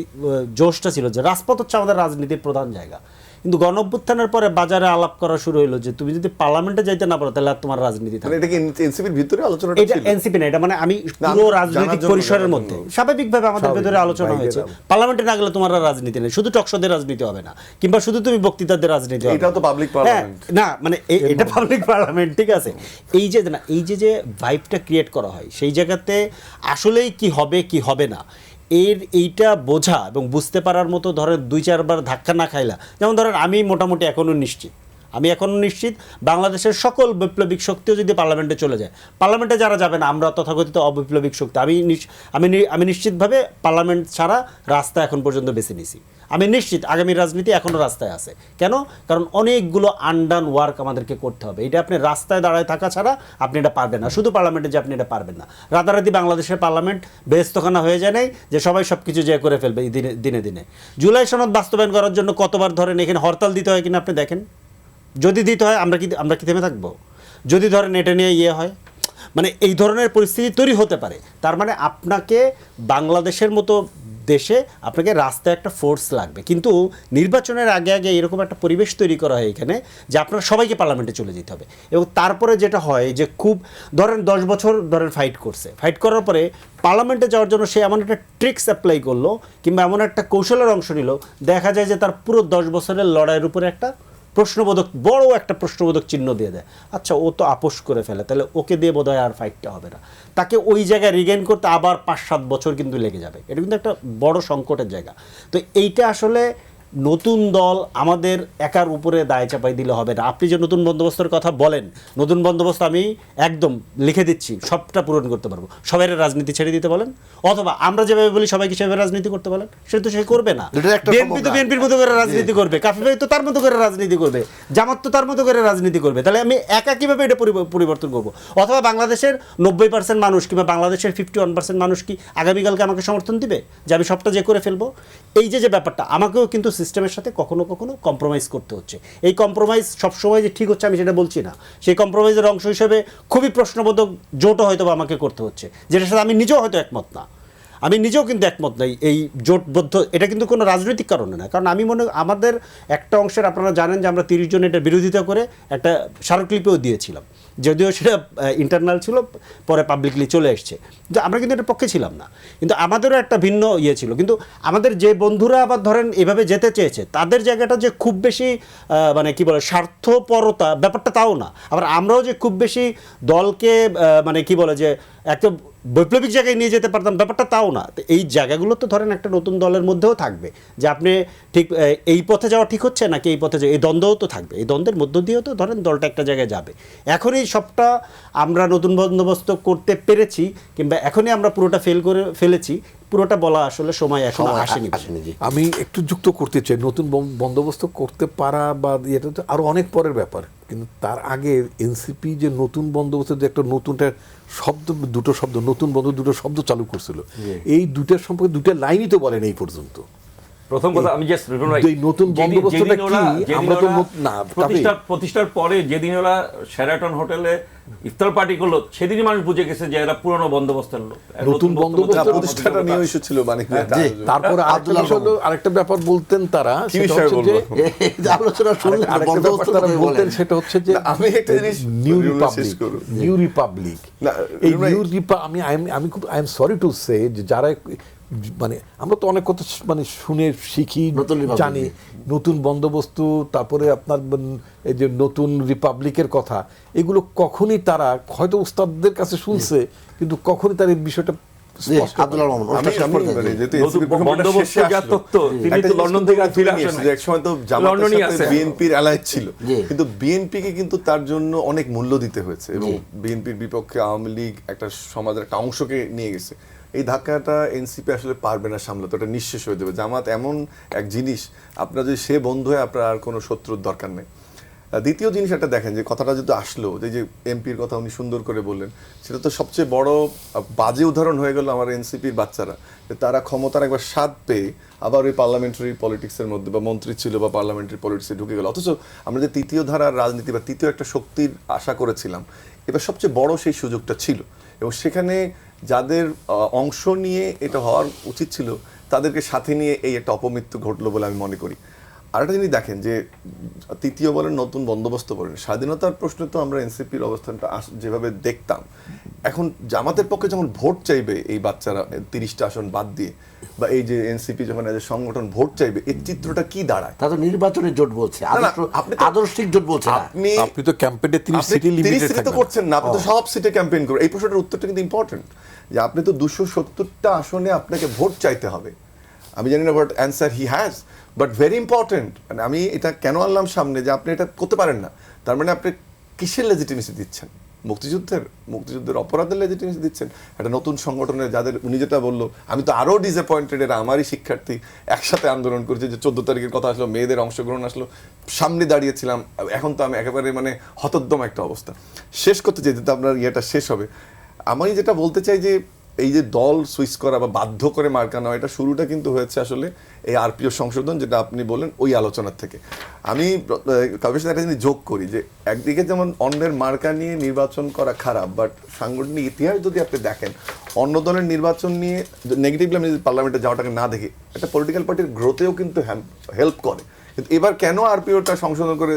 জোশটা ছিল যে রাজপথ হচ্ছে আমাদের রাজনীতির প্রধান জায়গা, কিন্তু গণঅভ্যুত্থানের পরে বাজারে আলাপ করা শুরু হলো যে তুমি যদি পার্লামেন্টে যাইতে না পারো তাহলে আর তোমার রাজনীতি থাকবে। মানে এটা কি এনসিপির ভিতরে আলোচনাটা এটা ছিল? এনসিপি না, এটা মানে আমি না, পুরো আমি রাজনৈতিক জানার জন্য পরিসরের মধ্যে স্বাভাবিকভাবে আমাদের ভেতরে আলোচনা হয়েছে, পার্লামেন্টে না গেলে তোমার আর রাজনীতি নেই, শুধু টকশোদের রাজনীতি হবে না, কিংবা শুধু তুমি বক্তৃতাদের রাজনীতি হবে এটাও তো public parliament। না মানে এটা পাবলিক পার্লামেন্ট, ঠিক আছে। এই যে ভাইবটা ক্রিয়েট করা হয় সেই জায়গাতে আসলেই কি হবে কি হবে না এইটা বোঝা এবং বুঝতে পারার মতো ধরেন 2-4 বার ধাক্কা না খাইলা, যেমন ধরেন আমি মোটামুটি এখনো নিশ্চিত বাংলাদেশের সকল বৈপ্লবিক শক্তিও যদি পার্লামেন্টে চলে যায়, পার্লামেন্টে যারা যাবে না আমরা তথাকথিত অবৈপ্লবিক শক্তি, আমি নিশ্চিতভাবে পার্লামেন্ট ছাড়া রাস্তা এখন পর্যন্ত বেছে নিছি। আমি নিশ্চিত আগামী রাজনীতি এখনও রাস্তায় আছে। কেন? কারণ অনেকগুলো আনডান ওয়ার্ক আমাদেরকে করতে হবে। এটা আপনি রাস্তায় দাঁড়ায় থাকা ছাড়া আপনি এটা পারবেন না, শুধু পার্লামেন্টে যে আপনি এটা পারবেন না। রাতারাতি বাংলাদেশের পার্লামেন্ট বেহেশতখানা হয়ে যায় নাই যে সবাই সব কিছু যে করে ফেলবে দিনে দিনে। জুলাই সনদ বাস্তবায়ন করার জন্য কতবার ধরেন এখানে হরতাল দিতে হয় কিনা আপনি দেখেন। যদি দিতে হয় আমরা কি থেমে থাকবো? যদি ধরেন এটা নিয়ে হয়, মানে এই ধরনের পরিস্থিতি তৈরি হতে পারে। তার মানে আপনাকে বাংলাদেশের মতো দেশে আপনাকে রাস্তায় একটা ফোর্স লাগবে, কিন্তু নির্বাচনের আগে এরকম একটা পরিবেশ তৈরি করা হয় এখানে যে আপনার সবাইকে পার্লামেন্টে চলে যেতে হবে। এবং তারপরে যেটা হয় যে খুব ধরেন 10 বছর ধরেন ফাইট করার পরে পার্লামেন্টে যাওয়ার জন্য সে এমন একটা ট্রিক্স অ্যাপ্লাই করলো কিংবা এমন একটা কৌশলের অংশ নিল, দেখা যায় যে তার পুরো 10 বছরের লড়াইয়ের উপরে একটা বড় একটা প্রশ্নবোধক চিহ্ন দিয়ে দেয়। আচ্ছা, ও তো আপোষ করে ফেলে, তাহলে ওকে দিয়ে বোধহয় আর ফাইটটা হবে না। তাকে ওই জায়গায় রিগেইন করতে আবার 5-7 বছর কিন্তু লেগে যাবে। এটা কিন্তু একটা বড় সংকটের জায়গা। তো এইটা আসলে নতুন দল আমাদের একার উপরে দায় চাপাই দিলে হবে না। আপনি যে নতুন বন্দোবস্তের কথা বলেন, নতুন বন্দোবস্ত আমি একদম লিখে দিচ্ছি, সবটা পূরণ করতে পারবো। সবাই রাজনীতি ছেড়ে দিতে বলেন, অথবা আমরা যেভাবে বলি সবাইকে সেভাবে রাজনীতি করতে বলেন, সেটা তো সে করবে না। বিএনপি তো বিএনপির মতো করে রাজনীতি করবে, কাফি ভাই তো তার মতো করে রাজনীতি করবে, জামাত তো তার মতো করে রাজনীতি করবে। তাহলে আমি একা কীভাবে এটা পরিবর্তন করবো? অথবা বাংলাদেশের 90% মানুষ কিংবা বাংলাদেশের 51% মানুষ কি আগামীকালকে আমাকে সমর্থন দিবে যে আমি সবটা যে করে ফেলবো? এই যে ব্যাপারটা, আমাকেও কিন্তু সিস্টেমের সাথে কখনো কম্প্রোমাইজ করতে হচ্ছে। এই কম্প্রোমাইজ সবসময় যে ঠিক হচ্ছে আমি সেটা বলছি না। সেই কম্প্রোমাইজের অংশ হিসেবে খুবই প্রশ্নবোধক জোটও হয়তো আমাকে করতে হচ্ছে, যেটার সাথে আমি নিজেও হয়তো একমত না। আমি নিজেও কিন্তু একমত নাই এই জোটবদ্ধ, এটা কিন্তু কোনো রাজনৈতিক কারণে না। কারণ আমি আমাদের একটা অংশের, আপনারা জানেন যে আমরা 30 জন এটার বিরোধিতা করে একটা স্মারকলিপিও দিয়েছিলাম, যদিও সেটা ইন্টারনাল ছিল, পরে পাবলিকলি চলে এসছে। কিন্তু আমরা কিন্তু এটার পক্ষে ছিলাম না, কিন্তু আমাদেরও একটা ভিন্ন ছিল। কিন্তু আমাদের যে বন্ধুরা আবার ধরেন এভাবে যেতে চেয়েছে, তাদের জায়গাটা যে খুব বেশি মানে কি বলে স্বার্থপরতা ব্যাপারটা তাও না। আবার আমরাও যে খুব বেশি দলকে মানে কি বলে যে একটা বৈপ্লবিক জায়গায় নিয়ে যেতে পারতাম ব্যাপারটা তাও না। তো এই জায়গাগুলো তো ধরেন একটা নতুন দলের মধ্যেও থাকবে যে আপনি ঠিক এই পথে যাওয়া ঠিক হচ্ছে নাকি এই পথে যাওয়া, এই দ্বন্দ্বও তো থাকবে। এই দ্বন্দ্বের মধ্য দিয়েও তো ধরেন দলটা একটা জায়গায় যাবে। এখনই সবটা আমরা নতুন বন্দোবস্ত করতে পেরেছি কিংবা এখনই আমরা পুরোটা ফেল করে ফেলেছি, পুরোটা বলা আসলে সময় এখনো আসেনি। আমি একটু যুক্ত করতে চাই, নতুন বন্দোবস্ত করতে পারা বা এটা তো আরো অনেক পরের ব্যাপার, কিন্তু তার আগে এনসিপি যে নতুন বন্দোবস্ত যে একটা নতুনটা শব্দ, দুটো শব্দ, নতুন বন্ধ দুটো শব্দ চালু করছিল, এই দুটার সম্পর্কে দুটো লাইনই তো বলেন এই পর্যন্ত। প্রথম কথা আমি জাস্ট নতুন বন্দোবস্তটা কি, আমরা তো না প্রতিষ্ঠার পরে যেদিন ওরা শেরাটন হোটেলে ইফতার পার্টি করলো, সেদিনই মানুষ বুঝে গেছে যে এরা পুরনো বন্দোবস্তের লোক। নতুন বন্দোবস্ত প্রতিষ্ঠাটা নিয়ে ইস্যু ছিল মানে তারপরে আরেকটা ব্যাপার বলতেন তারা, আলোচনা শুনলে বলতেন সেটা হচ্ছে যে আমি একটা জিনিস নিউ রিপাবলিক। এই নিউ রিপাবলিক আমি খুব I am sorry to say যে যারা মানে আমরা তো অনেক কথা মানে শুনে শিখি জানি, নতুন বন্দোবস্ত, তারপরে আপনার এই যে নতুন রিপাবলিকের কথা, এগুলো কখনই তারা হয়তো উস্তাদদের কাছে শুনছে, কিন্তু কখনই তার এই বিষয়টা বিএনপির অ্যালায়েড ছিল, কিন্তু বিএনপিকে কিন্তু তার জন্য অনেক মূল্য দিতে হয়েছে এবং বিএনপির বিপক্ষে আওয়ামী লীগ একটা সমাজের একটা অংশকে নিয়ে গেছে। এই ধাক্কাটা এনসিপি আসলে পারবে না সামলাতে, ওটা নিঃশেষ হয়ে যাবে। জামাত এমন এক জিনিস, আপনার যদি সে বন্ধু হয় আপনার আর কোনো শত্রুর দরকার নেই। দ্বিতীয় জিনিস একটা দেখেন যে কথাটা যদি আসলো যে এমপির কথা উনি সুন্দর করে বললেন, সেটা তো সবচেয়ে বড় বাজে উদাহরণ হয়ে গেল আমার এনসিপির বাচ্চারা, যে তারা ক্ষমতার একবার স্বাদ পেয়ে আবার ওই পার্লামেন্টারি পলিটিক্সের মধ্যে বা মন্ত্রী ছিল বা পার্লামেন্টারি পলিটিক্সে ঢুকে গেল। অথচ আমরা যে তৃতীয় ধারার রাজনীতি বা তৃতীয় একটা শক্তির আশা করেছিলাম, এবার সবচেয়ে বড় সেই সুযোগটা ছিল, এবং সেখানে যাদের অংশ নিয়ে এটা হওয়ার উচিত ছিল তাদেরকে সাথে নিয়ে এই একটা অপমৃত্যু ঘটলো বলে আমি মনে করি। আরেকটা জিনিস দেখেন যে তৃতীয় বলেন নতুন বন্দোবস্ত বলেন, স্বাধীনতার প্রশ্নে তো আমরা এনসিপির অবস্থানটা যেভাবে দেখতাম, এখন জামাতের পক্ষে যখন ভোট চাইবে এই বাচ্চারা 30টা আসন বাদ দিয়ে, বা এই যে এনসিপি যখন এজ এ সংগঠন ভোট চাইবে, এই চিত্রটা কি দাঁড়ায়? তা তো নির্বাচনের জোট বলছে, আদর্শিক জোট বলছে না। আপনি তো ক্যাম্পেইনে 30 সিটি লিমিটেড তো করছেন না, আপনি তো সব সিটে ক্যাম্পেইন করেন। এই প্রশ্নটার উত্তরটা কিন্তু ইম্পর্টেন্ট, যে আপনি তো 270টা আসনে আপনাকে ভোট চাইতে হবে। আমি জানি না but answer he has, but very important. মানে আমি এটা কেন আনলাম সামনে, যে আপনি এটা করতে পারেন না, তার মানে আপনি কিসের লেজিটিমেসি দিচ্ছেন? মুক্তিযুদ্ধের অপরাধের লেজিটিমেসি দিচ্ছেন একটা নতুন সংগঠনের, যাদের উনি যেটা বললো, আমি তো আরও ডিসঅ্যাপয়েন্টেড, এরা আমারই শিক্ষার্থী, একসাথে আন্দোলন করেছে, যে 14 তারিখের কথা আসলো, মেয়েদের অংশগ্রহণ আসলো, সামনে দাঁড়িয়েছিলাম, এখন তো আমি একেবারে মানে হতোদ্যম একটা অবস্থা। শেষ করতে চাই, যেটা আপনার ইয়েটা শেষ হবে, আমি যেটা বলতে চাই যে এই যে দল সুইচ করা বা বাধ্য করে মার্কা নেওয়া, এটা শুরুটা কিন্তু হয়েছে আসলে এই আরপিও সংশোধন, যেটা আপনি বলেন ওই আলোচনার থেকে। আমি কাউকে সাথে একটা জিনিস যোগ করি, যে একদিকে যেমন অন্যের মার্কা নিয়ে নির্বাচন করা খারাপ, বাট সাংগঠনিক ইতিহাস যদি আপনি দেখেন, অন্য দলের নির্বাচন নিয়ে নেগেটিভলি আমি যদি পার্লামেন্টে যাওয়াটাকে না দেখি, একটা পলিটিক্যাল পার্টির গ্রোথেও কিন্তু হেল্প করে। কিন্তু এবার কেন আরপিওটা সংশোধন করে,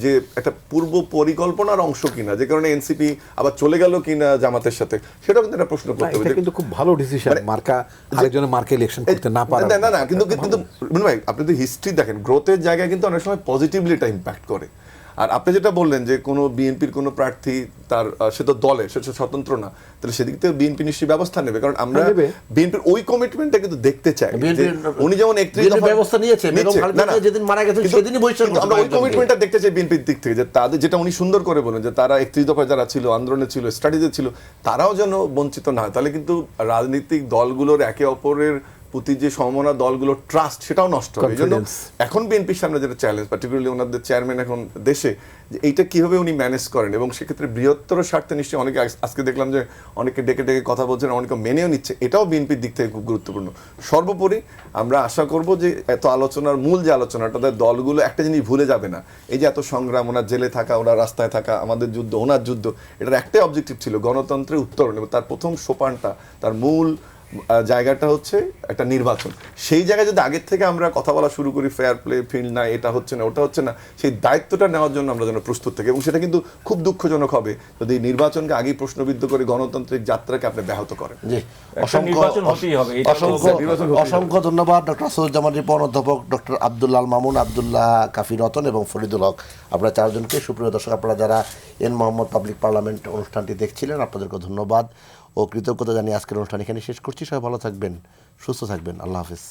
যে একটা পূর্ব পরিকল্পনার অংশ কিনা, যে কারণে এনসিপি আবার চলে গেল কিনা জামাতের সাথে, সেটাও কিন্তু একটা প্রশ্ন করতে হবে। এটা কিন্তু খুব ভালো ডিসিশন, মার্কা আরেকজনের মার্কা ইলেকশন করতে না পারা। না কিন্তু ভাই, আপনি তো হিস্ট্রি দেখেন, গ্রোথের জায়গায় কিন্তু অনেক সময় পজিটিভলি এটা ইম্প্যাক্ট করে। আর আপনি যেটা বললেন যে কোনো বিএনপির কোনো প্রার্থী তার সে তো দলে, সে স্বতন্ত্র না, তাহলে সেদিক থেকে বিএনপি নিশ্চয়ই ব্যবস্থা নেবে, কারণ আমরা বিএনপির ওই কমিটমেন্টটা কিন্তু দেখতে চাই। উনি যেমন 31 দফা ব্যবস্থা নিয়েছে, যেদিন মারা গেছেন সেদিনই বৈঠক, আমরা ওই কমিটমেন্টটা দেখতে চাই বিএনপির দিক থেকে, যে তাদের যেটা উনি সুন্দর করে বলেন, যে তারা 31 দফায় যারা ছিল, আন্দোলনে ছিল, স্ট্র্যাটেজি ছিল, তারাও যেন বঞ্চিত না হয়। তাহলে কিন্তু রাজনৈতিক দলগুলোর একে অপরের প্রতি যে সমমনা দলগুলোর ট্রাস্ট, সেটাও নষ্ট হয়। এই জন্য এখন বিএনপির সামনে যেটা চ্যালেঞ্জ, পার্টিকুলারলি ওনাদের চেয়ারম্যান এখন দেশে, যে এইটা কিভাবে উনি ম্যানেজ করেন, এবং সেক্ষেত্রে বৃহত্তর স্বার্থে নিশ্চয়ই অনেকে, আজকে দেখলাম যে অনেকে ডেকে ডেকে কথা বলছেন, অনেকে মেনেও নিচ্ছে, এটাও বিএনপির দিক থেকে খুব গুরুত্বপূর্ণ। সর্বোপরি আমরা আশা করব যে এত আলোচনার মূল যে আলোচনাটা, দলগুলো একটা জিনিস ভুলে যাবে না, এই যে এত সংগ্রাম, ওনার জেলে থাকা, ওনার রাস্তায় থাকা, আমাদের যুদ্ধ, ওনার যুদ্ধ, এটার একটাই অবজেক্টিভ ছিল গণতন্ত্রের উত্তরণ, এবং তার প্রথম সোপানটা, তার মূল জায়গাটা হচ্ছে একটা নির্বাচন। সেই জায়গায় যদি আগের থেকে আমরা কথা বলা শুরু করি, ফেয়ার প্লে ফিল্ড না, এটা হচ্ছে না, ওটা হচ্ছে না, সেই দায়িত্বটা নেওয়ার জন্য আমরা যেন প্রস্তুত থাকি। এবং সেটা কিন্তু খুব দুঃখজনক হবে যদি নির্বাচনকে আগেই প্রশ্নবিদ্ধ করে গণতান্ত্রিক যাত্রাকে আপনি ব্যাহত করেন। জি, অসংখ্য অসংখ্য ধন্যবাদ ডক্টর আসদুজ্জামান রিপন, অধ্যাপক ডক্টর আব্দুল্লাহ আল মামুন, আব্দুল্লাহ কাফি রতন এবং ফরিদুল হক, আপনারা চারজনকে। সুপ্রিয় দর্শক, আপনারা যারা এন মোহাম্মদ পাবলিক পার্লামেন্ট অনুষ্ঠানটি দেখছিলেন, আপনাদেরকে ধন্যবাদ ও কৃতজ্ঞতা জানিয়ে আজকের অনুষ্ঠান এখানে শেষ করছি। সবাই ভালো থাকবেন, সুস্থ থাকবেন, আল্লাহ হাফিজ।